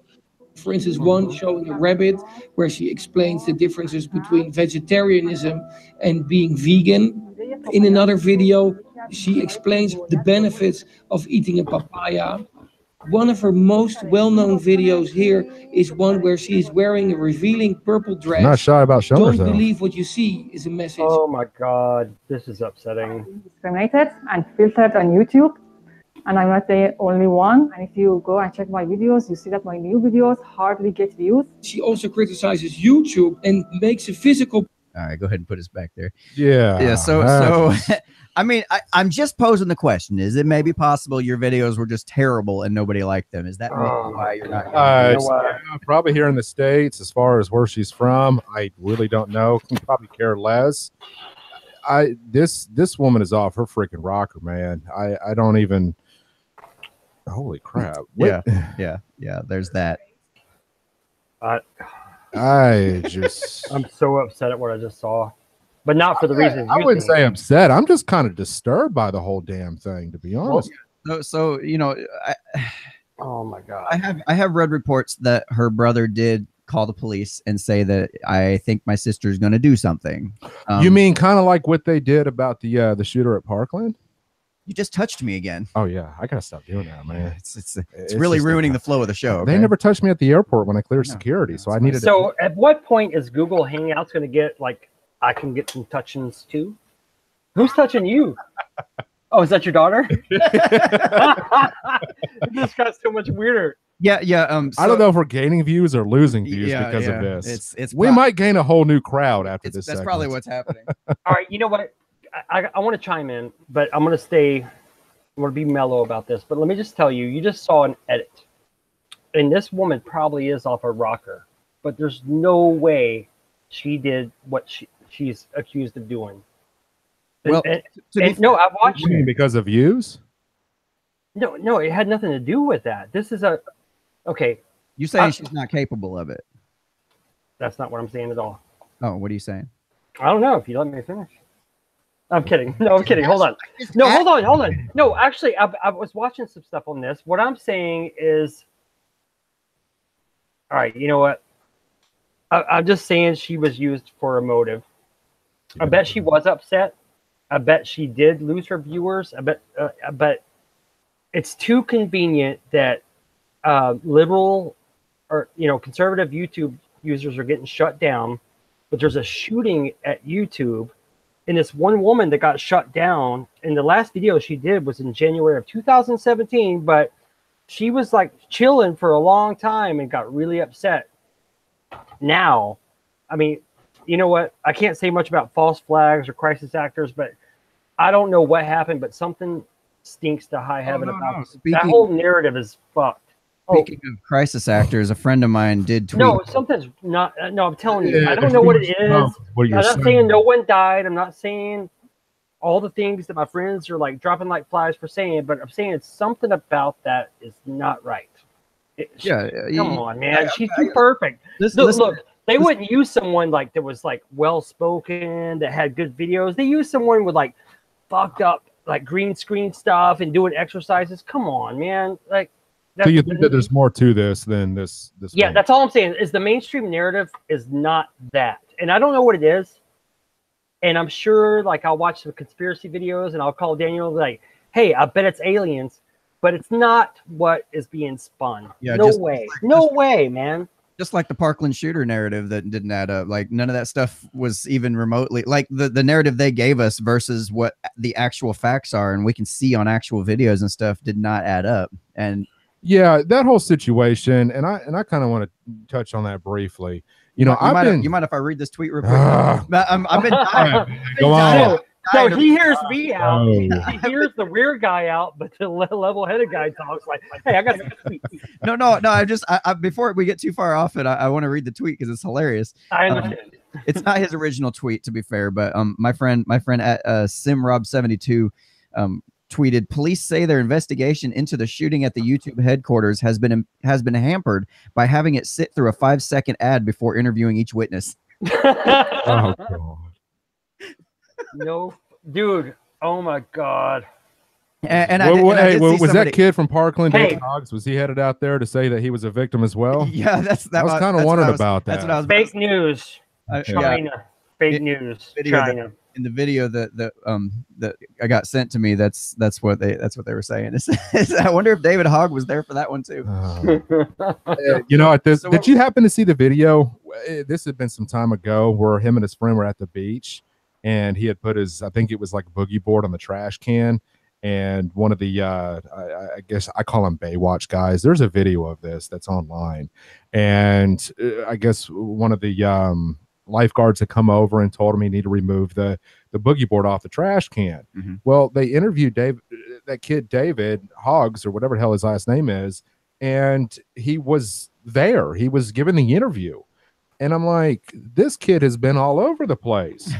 For instance, one showing a rabbit where she explains the differences between vegetarianism and being vegan. In another video, she explains the benefits of eating a papaya. One of her most well-known videos here is one where she is wearing a revealing purple dress. Not shy about showing herself. Don't believe what you see is a message. Oh my God, this is upsetting. Discriminated and filtered on YouTube, and I'm not the only one. And if you go and check my videos, you see that my new videos hardly get views. She also criticizes YouTube and makes a physical. All right, go ahead and put us back there. Yeah. So I mean, I'm just posing the question: is it maybe possible your videos were just terrible and nobody liked them? Is that maybe why you're not? Probably here in the States, as far as where she's from, I really don't know. Can probably care less. This woman is off her freaking rocker, man. I don't even. Holy crap! Yeah. There's that. I'm so upset at what I just saw, but not for the reasons. I wouldn't say upset. I'm just kind of disturbed by the whole damn thing, to be honest. So oh my God, I have read reports that her brother did call the police and say that I think my sister's going to do something. You mean kind of like what they did about the shooter at Parkland? You just touched me again. Oh yeah, I gotta stop doing that, man. It's really ruining the flow of the show. They never touched me at the airport when I cleared security, so I needed. So at what point is Google Hangouts going to get like I can get some touchings too? Who's touching you? Oh, is that your daughter? This got so much weirder. Yeah. I don't know if we're gaining views or losing views because of this. We might gain a whole new crowd after this. That's probably what's happening. All right, you know what? I want to chime in, but I'm going to be mellow about this. But let me just tell you, you just saw an edit. And this woman probably is off a rocker. But there's no way she did what she's accused of doing. Well, no, I've watched it. Because of views? No, it had nothing to do with that. This is okay. You're saying she's not capable of it. That's not what I'm saying at all. Oh, what are you saying? I don't know if you let me finish. I'm kidding. No, I'm kidding. Hold on. No, hold on. No, actually, I was watching some stuff on this. What I'm saying is, all right, you know what? I'm just saying she was used for a motive. I bet she was upset. I bet she did lose her viewers. I bet it's too convenient that liberal or conservative YouTube users are getting shut down, but there's a shooting at YouTube, and this one woman that got shut down. And the last video she did was in January of 2017, but she was like chilling for a long time and got really upset. Now, I mean, you know what? I can't say much about false flags or crisis actors, but I don't know what happened, but something stinks to high heaven about it. That whole narrative is fucked. Speaking of crisis actors, a friend of mine did tweet. No, something's not. No, I'm telling you, I don't know what it is. I'm not saying no one died. I'm not saying all the things that my friends are like dropping like flies for saying, but I'm saying it's something about that is not right. Come on, man. She's too perfect. Look, they wouldn't use someone like that was like well spoken, that had good videos. They use someone with like fucked up like green screen stuff and doing exercises. Come on, man. Like, so you think that there's more to this than this? Yeah, that's all I'm saying. Is the mainstream narrative is not that, and I don't know what it is. And I'm sure, like, I'll watch some conspiracy videos and I'll call Daniel like, "Hey, I bet it's aliens," but it's not what is being spun. Yeah, no way, man. Just like the Parkland shooter narrative that didn't add up. Like, none of that stuff was even remotely like the narrative they gave us versus what the actual facts are, and we can see on actual videos and stuff did not add up. And yeah, that whole situation, and I kind of want to touch on that briefly. You mind if I read this tweet real quick? I've been dying. Go on. So he hears me out. He hears the weird guy out, but the level-headed guy talks like, "Hey, I got a tweet." No. I before we get too far off it, I want to read the tweet because it's hilarious. I understand. It's not his original tweet, to be fair, but my friend at SimRob72 tweeted, "Police say their investigation into the shooting at the YouTube headquarters has been hampered by having it sit through a 5-second ad before interviewing each witness." Oh God. No, dude. Oh my God. Was that kid from Parkland, David Hoggs? Was he headed out there to say that he was a victim as well? Yeah, I was kind of wondering about that. That's what I was. Fake news. China. Fake news. China. In the video that I got sent to me, that's what they were saying. I wonder if David Hogg was there for that one too. Did you happen to see the video? This had been some time ago where him and his friend were at the beach, and he had put his, I think it was like a boogie board on the trash can, and one of the I guess I call them Baywatch guys. There's a video of this that's online, and I guess one of the lifeguards had come over and told him he needed to remove the boogie board off the trash can. Mm-hmm. Well, they interviewed that kid David Hoggs, or whatever the hell his last name is, and he was there. He was giving the interview, and I'm like, this kid has been all over the place.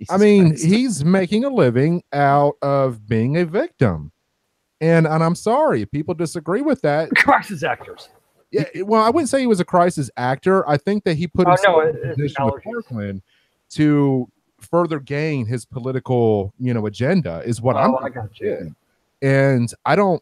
I mean, he's making a living out of being a victim, and I'm sorry if people disagree with that. Crisis actors. Yeah, well, I wouldn't say he was a crisis actor. I think that he put himself in a position with Parkland to further gain his political, agenda, is what I got you. And I don't,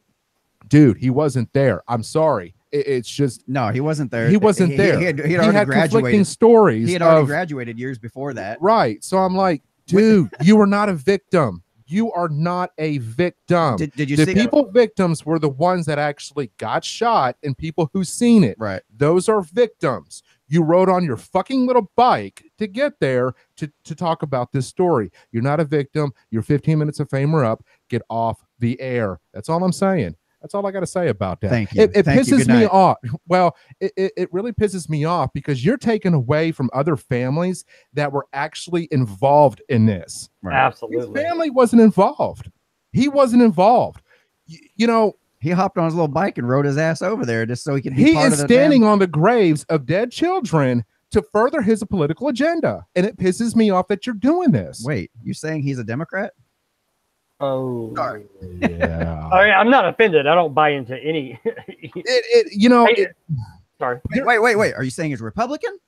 dude, he wasn't there. I'm sorry. It's just no, he wasn't there. He wasn't there. He had already graduated. Conflicting stories. He had already graduated years before that. Right. So I'm like, dude, you are not a victim. You are not a victim. Did you see the people victims were the ones that actually got shot, and people who seen it. Right. Those are victims. You rode on your fucking little bike to get there to talk about this story. You're not a victim. Your 15 minutes of fame are up. Get off the air. That's all I'm saying. That's all I got to say about that. Thank you. It pisses me off. Well, it really pisses me off because you're taking away from other families that were actually involved in this. Right. Absolutely. His family wasn't involved. He wasn't involved. He hopped on his little bike and rode his ass over there just so he could be He part is of the standing on the graves of dead children to further his political agenda. And it pisses me off that you're doing this. Wait, you saying he's a Democrat? Oh, sorry. Yeah. I mean, I'm not offended. I don't buy into any. Sorry. Wait. Are you saying he's Republican?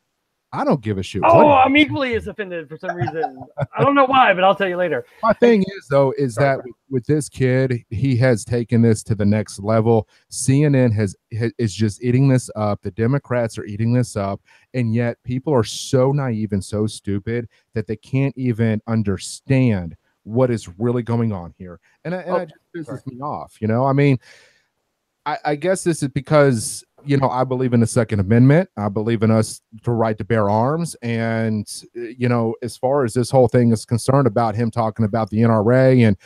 I don't give a shit. Oh, I'm equally as offended for some reason. I don't know why, but I'll tell you later. My thing is, though, is that with this kid, he has taken this to the next level. CNN is just eating this up. The Democrats are eating this up. And yet people are so naive and so stupid that they can't even understand what is really going on here. And it just pisses me off. You know, I mean, I guess this is because, you know, I believe in the Second Amendment. I believe in us the right to bear arms. And, you know, as far as this whole thing is concerned about him talking about the NRA and,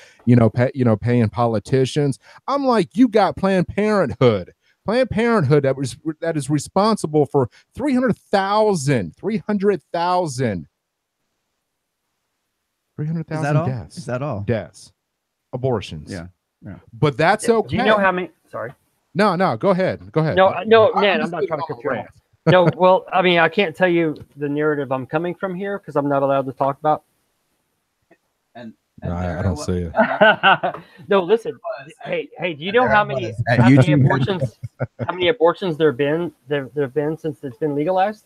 paying politicians, I'm like, you got Planned Parenthood that is responsible for 300,000 deaths. Is that all? Deaths. Abortions. Yeah. But that's okay. Do you know how many? Sorry. No, go ahead. No, man, I'm not trying to cut you off. No, well, I mean, I can't tell you the narrative I'm coming from here because I'm not allowed to talk about. I don't see it. No, listen. Hey, do you know how many abortions there have been since it's been legalized?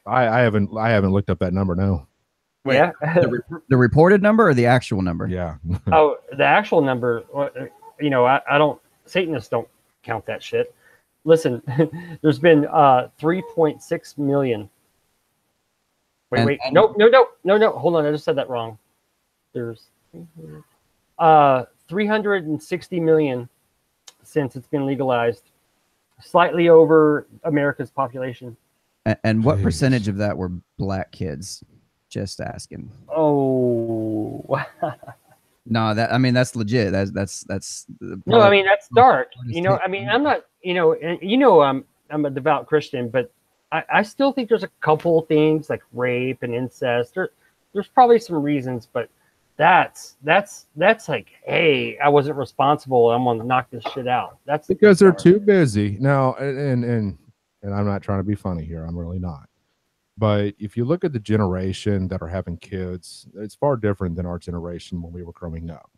I haven't looked up that number. No. Wait, yeah. The reported number or the actual number? Yeah. Oh, the actual number. You know, I don't. Satanists don't count that shit. Listen, there's been 3.6 million. Wait. No. Hold on, I just said that wrong. There's 360 million since it's been legalized, slightly over America's population. And what percentage of that were black kids? Just asking. Oh. No, that's legit. That's no, I mean, that's dark. You know, I mean, I'm not, I'm a devout Christian, but I still think there's a couple things like rape and incest. There's probably some reasons, but that's like, hey, I wasn't responsible. I'm gonna knock this shit out. That's because they're too busy now. And I'm not trying to be funny here. I'm really not. But if you look at the generation that are having kids, it's far different than our generation when we were growing up.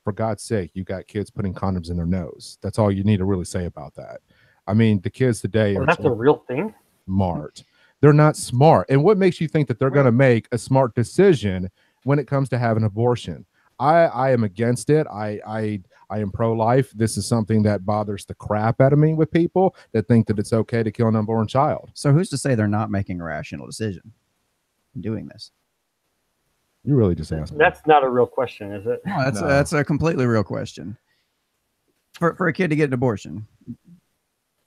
For God's sake, you got kids putting condoms in their nose. That's all you need to really say about that. I mean, the kids today are that's a real thing. Smart. They're not smart. And what makes you think that they're going to make a smart decision when it comes to having an abortion? I am against it. I am pro-life. This is something that bothers the crap out of me with people that think that it's okay to kill an unborn child. So who's to say they're not making a rational decision in doing this? You really just asked me. That's not a real question, is it? No, that's a completely real question. For a kid to get an abortion.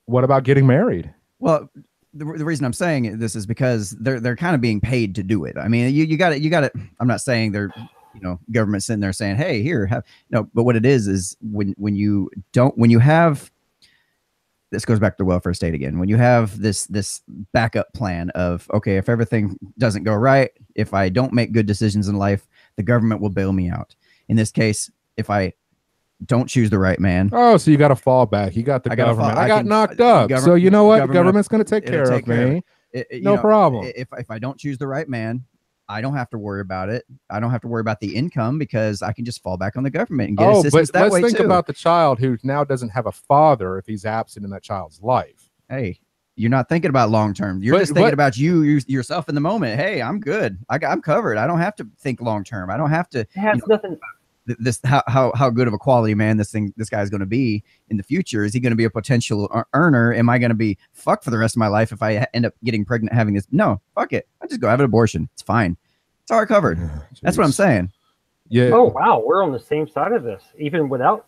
What about getting married? Well, the reason I'm saying this is because they're kind of being paid to do it. I mean, you got it. I'm not saying they're, government sitting there saying, hey, here, but what it is when you have, this goes back to the welfare state again. When you have this backup plan of, okay, if everything doesn't go right, if I don't make good decisions in life, the government will bail me out. In this case, if I don't choose the right man. Oh, so you got to fall back. You got the government. I got knocked up. So you know what? The government's going to take care of me. No problem. If I don't choose the right man, I don't have to worry about it. I don't have to worry about the income because I can just fall back on the government and get assistance that way too. Let's think about the child who now doesn't have a father if he's absent in that child's life. Hey, you're not thinking about long term. You're just thinking about yourself in the moment. Hey, I'm good. I'm covered. I don't have to think long term. I don't have to. It has nothing. This how good of a quality man this guy's going to be in the future. Is he going to be a potential earner? Am I going to be fucked for the rest of my life if I end up getting pregnant having this? No, fuck it. I just go have an abortion. It's fine. It's all covered. That's what I'm saying. Yeah. Oh wow, we're on the same side of this, even without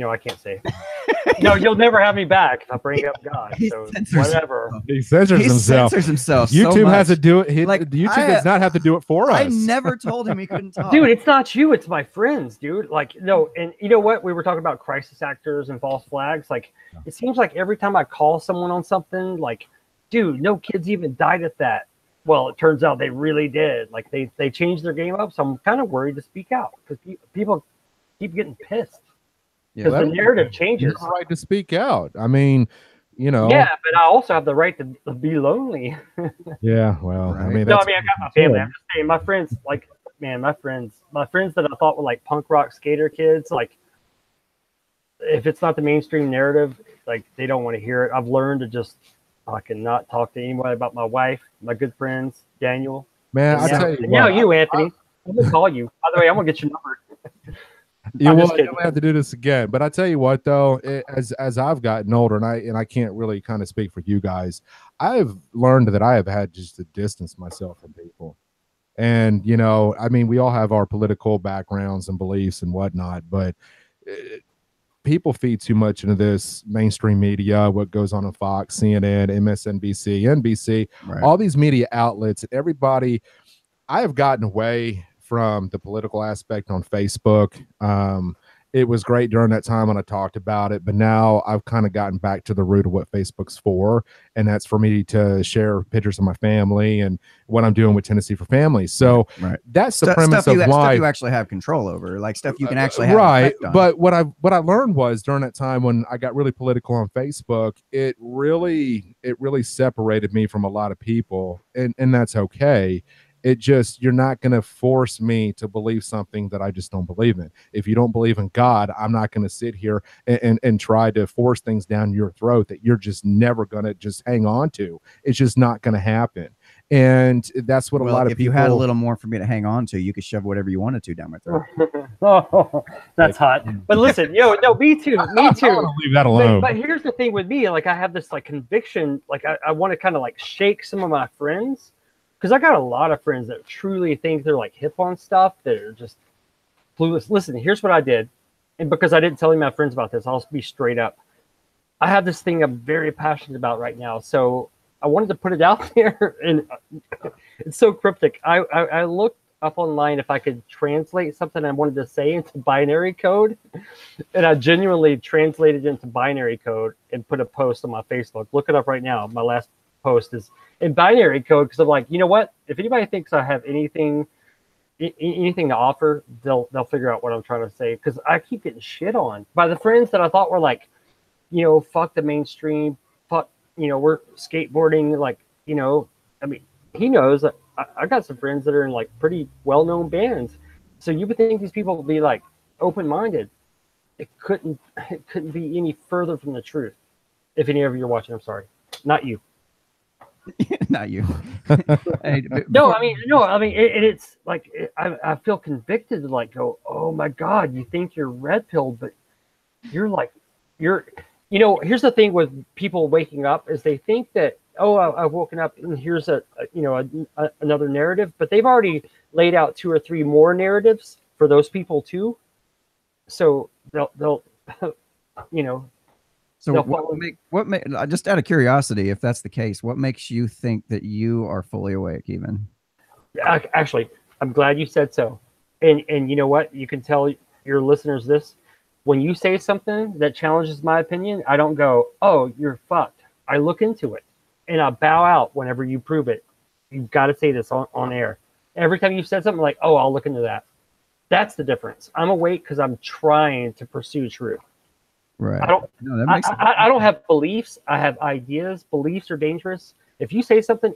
I can't say. No, you'll never have me back if I bring up God. So whatever. He censors himself. YouTube has to do it. YouTube does not have to do it for us. I never told him he couldn't talk. Dude, it's not you. It's my friends, dude. Like, no, and you know what? We were talking about crisis actors and false flags. Like, it seems like every time I call someone on something, like, dude, no kids even died at that. Well, it turns out they really did. Like, they changed their game up. So I'm kind of worried to speak out because people keep getting pissed. Because the narrative changes. You have the right to speak out. I mean, Yeah, but I also have the right to be lonely. Yeah, well, right. I got my family. I'm just saying, my friends, like, man, my friends that I thought were like punk rock skater kids, like, if it's not the mainstream narrative, like, they don't want to hear it. I've learned to just I cannot talk to anyone about my wife, my good friends, Daniel. Man, I tell you what, now you, Anthony. I'm gonna call you. By the way, I'm gonna get your number. You will have to do this again. But I tell you what, though, as I've gotten older, and I can't really kind of speak for you guys, I've learned that I have had just to distance myself from people. And you know, I mean, we all have our political backgrounds and beliefs and whatnot, but people feed too much into this mainstream media, what goes on Fox, CNN, MSNBC, NBC, Right. all these media outlets, and everybody. I have gotten away from the political aspect on Facebook. It was great during that time when I talked about it, but now I've kind of gotten back to the root of what Facebook's for, and that's for me to share pictures of my family and what I'm doing with Tennessee for Families. So that's the premise of why stuff you actually have control over, like stuff you can actually have right. But what I learned was during that time when I got really political on Facebook, it really separated me from a lot of people, and that's okay. It just, you're not going to force me to believe something that I just don't believe in. If you don't believe in God, I'm not going to sit here and try to force things down your throat that you're just never going to just hang on to. It's just not going to happen. And that's what a lot of people. If you had a little more for me to hang on to, you could shove whatever you wanted to down my throat. Oh, that's hot. But listen, no, me too. Me too. Leave that alone. But here's the thing with me, like I have this like conviction, like I want to kind of like shake some of my friends. Because I got a lot of friends that truly think they're like hip on stuff that are just clueless. Listen, here's what I did. And because I didn't tell my friends about this, I'll be straight up. I have this thing I'm very passionate about right now. So I wanted to put it out there. And it's so cryptic. I looked up online if I could translate something I wanted to say into binary code. And I genuinely translated it into binary code and put a post on my Facebook. Look it up right now. My last post is in binary code because I'm like, you know what? If anybody thinks I have anything to offer, they'll figure out what I'm trying to say. Because I keep getting shit on by the friends that I thought were like, you know, fuck the mainstream, fuck, you know, we're skateboarding, like, you know, I mean, he knows that I got some friends that are in like pretty well-known bands. So you would think these people would be like open-minded. It couldn't be any further from the truth. If any of you are watching, I'm sorry, not you. Not you. No, I mean, it's like I feel convicted to like go, oh my God, you think you're red pilled, but you're like, you know, here's the thing with people waking up is they think that, oh, I've woken up and here's another narrative, but they've already laid out 2 or 3 more narratives for those people too. So they'll you know. So what make just out of curiosity, if that's the case, what makes you think that you are fully awake even? Actually, I'm glad you said so. And you know what? You can tell your listeners this. When you say something that challenges my opinion, I don't go, oh, you're fucked. I look into it and I bow out whenever you prove it. You've got to say this on air. Every time you've said something like, oh, I'll look into that. That's the difference. I'm awake because I'm trying to pursue truth. Right. I don't have beliefs. I have ideas. Beliefs are dangerous. If you say something,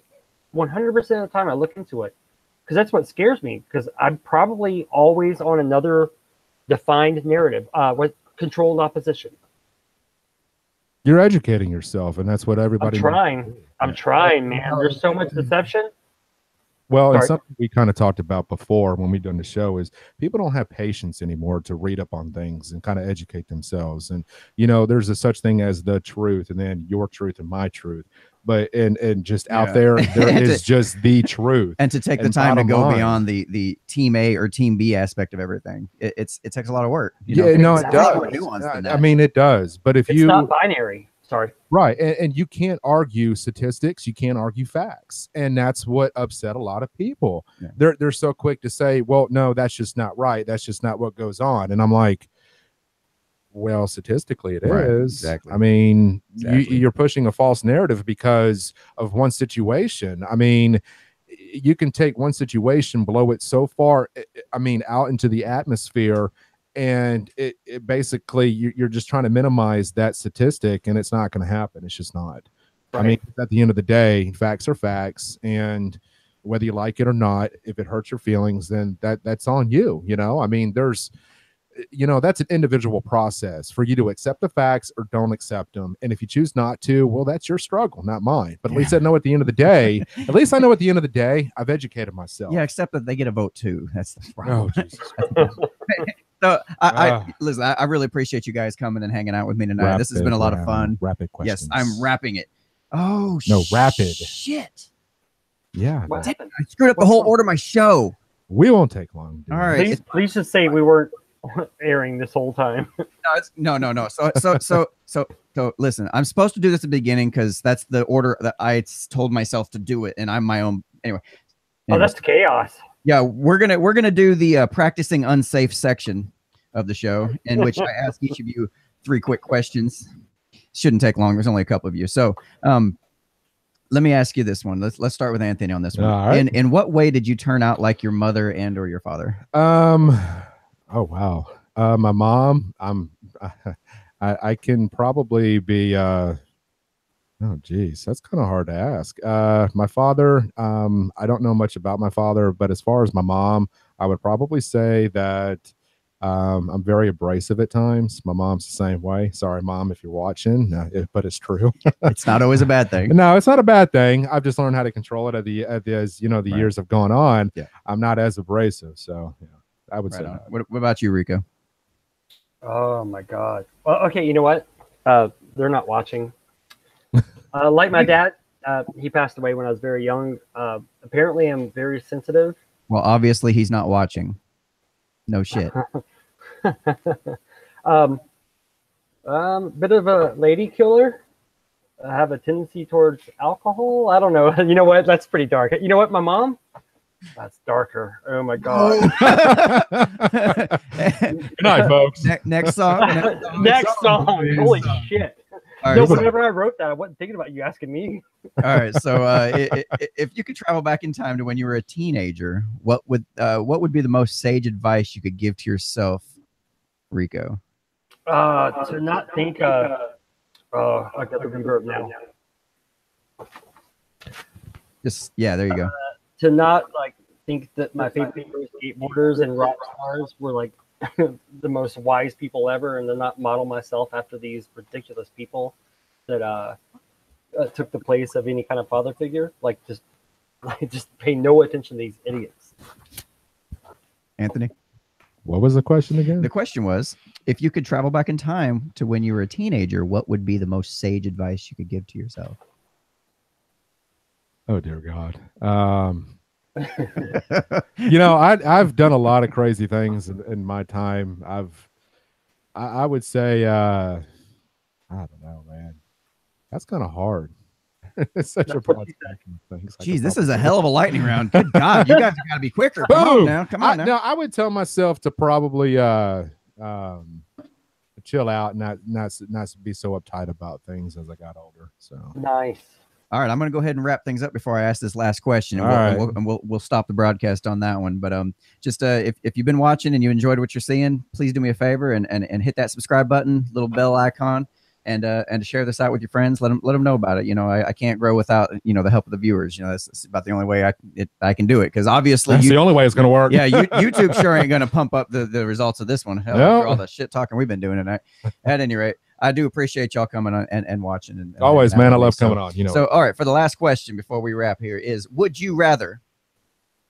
100% of the time I look into it because that's what scares me because I'm probably always on another defined narrative with controlled opposition. You're educating yourself, and that's what everybody. I'm trying, man. There's so much deception. Well, and something we kind of talked about before when we done the show is people don't have patience anymore to read up on things and kind of educate themselves. And, you know, there's a such thing as the truth and then your truth and my truth. But and just out there is just the truth. And to take the time to go beyond the team A or team B aspect of everything. It takes a lot of work. It does. I mean, it does. But if it's not binary. Sorry. Right. And you can't argue statistics. You can't argue facts. And that's what upset a lot of people. Yeah. They're so quick to say, well, no, that's just not right. That's just not what goes on. And I'm like, well, statistically it is. Exactly. I mean, you're pushing a false narrative because of one situation. I mean, you can take one situation, blow it so far, I mean, out into the atmosphere, and it basically you're just trying to minimize that statistic, and it's not going to happen. It's just not. Right. I mean, at the end of the day, facts are facts, and whether you like it or not, if it hurts your feelings, then that's on you. You know, I mean, there's that's an individual process for you to accept the facts or don't accept them. And if you choose not to, well, that's your struggle, not mine. But at least I know at the end of the day, I've educated myself. Yeah, except that they get a vote too. That's the problem. Oh, Jesus. So listen, I really appreciate you guys coming and hanging out with me tonight. This has been a lot of fun. Rapid questions. Yes, I'm wrapping it. Oh, no, rapid. Shit. Yeah. What happened? I screwed up the whole order of my show. We won't take long. All right. Please just say we weren't airing this whole time. No. So listen, I'm supposed to do this at the beginning because that's the order that I told myself to do it, and I'm my own. Anyway. Oh, that's chaos. Yeah, we're gonna do the practicing unsafe section of the show, in which I ask each of you 3 quick questions. Shouldn't take long. There's only a couple of you, so let me ask you this one. Let's start with Anthony on this one. All right. In what way did you turn out like your mother and or your father? Oh wow. My mom. I can probably be. Oh, geez, that's kind of hard to ask. My father, I don't know much about my father, but as far as my mom, I would probably say that I'm very abrasive at times. My mom's the same way. Sorry, Mom, if you're watching, but it's true. It's not always a bad thing. No, it's not a bad thing. I've just learned how to control it as the years have gone on. Yeah. I'm not as abrasive, so yeah, I would say that. What about you, Rico? Oh my God. Well, okay, you know what? They're not watching. Like my dad, he passed away when I was very young. Apparently, I'm very sensitive. Well, obviously, he's not watching. No shit. Bit of a lady killer. I have a tendency towards alcohol. I don't know. You know what? That's pretty dark. You know what? My mom? That's darker. Oh my God. Good night, folks. Next song. Next song. Holy shit. All No, right, whenever I wrote that, I wasn't thinking about you asking me. all right. So, if you could travel back in time to when you were a teenager, what would be the most sage advice you could give to yourself, Rico? To not think. I got the reverb now. Just there you go. To not think that my favorite skateboarders and rock stars were like the most wise people ever, and to not model myself after these ridiculous people that took the place of any kind of father figure. Just pay no attention to these idiots. Anthony, what was the question again? the question was, if you could travel back in time to when you were a teenager, what would be the most sage advice you could give to yourself? Oh dear God. I've done a lot of crazy things in my time. I would say I don't know, man. That's kind of hard. It's such a broad spectrum of things. Jeez, this is a hell of a lightning round. Good God, you guys have got to be quicker. Come on now. No, I would tell myself to probably chill out and not be so uptight about things as I got older. So Nice. All right, I'm going to go ahead and wrap things up before I ask this last question, and we'll stop the broadcast on that one. But if you've been watching and you enjoyed what you're seeing, please do me a favor and hit that subscribe button, little bell icon, and to share this out with your friends. Let them know about it. I can't grow without the help of the viewers. That's about the only way I can do it, because obviously that's the only way it's going to work. Yeah, YouTube sure ain't going to pump up the results of this one. Hell, after all the shit talking we've been doing tonight. At any rate, I do appreciate y'all coming on and watching. And always, man. I love coming on. So, all right, for the last question before we wrap here is: would you rather,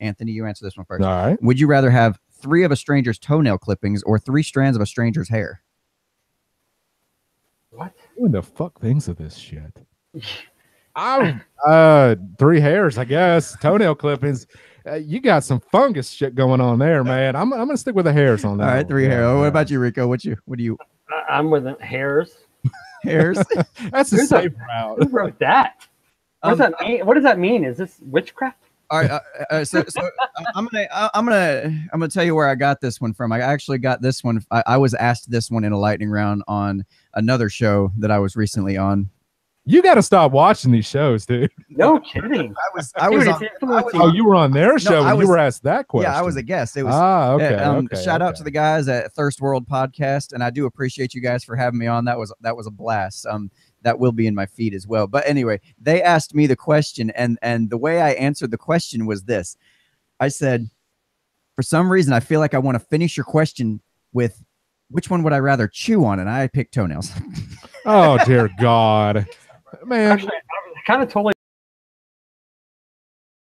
Anthony, you answer this one first. All right. Would you rather have 3 of a stranger's toenail clippings or 3 strands of a stranger's hair? What? Who in the fuck thinks of this shit? I'm 3 hairs, I guess. Toenail clippings. You got some fungus shit going on there, man. I'm gonna stick with the hairs on that. All right, 3 hair. Oh, what about you, Rico? What do you? I'm with hairs. Hairs. That's the safe route. Who wrote that? What does that mean? What does that mean? Is this witchcraft? All right. So I'm gonna tell you where I got this one from. I actually got this one. I was asked this one in a lightning round on another show that I was recently on. You got to stop watching these shows, dude. No kidding. You were on their show and you were asked that question. Yeah, I was a guest. It was okay. Shout out to the guys at Thirst World Podcast, and I do appreciate you guys for having me on. That was a blast. That will be in my feed as well. But anyway, they asked me the question, and the way I answered the question was this. I said, for some reason, I feel like I want to finish your question with which one would I rather chew on? And I picked toenails. Oh dear God, man. Actually, I kind of totally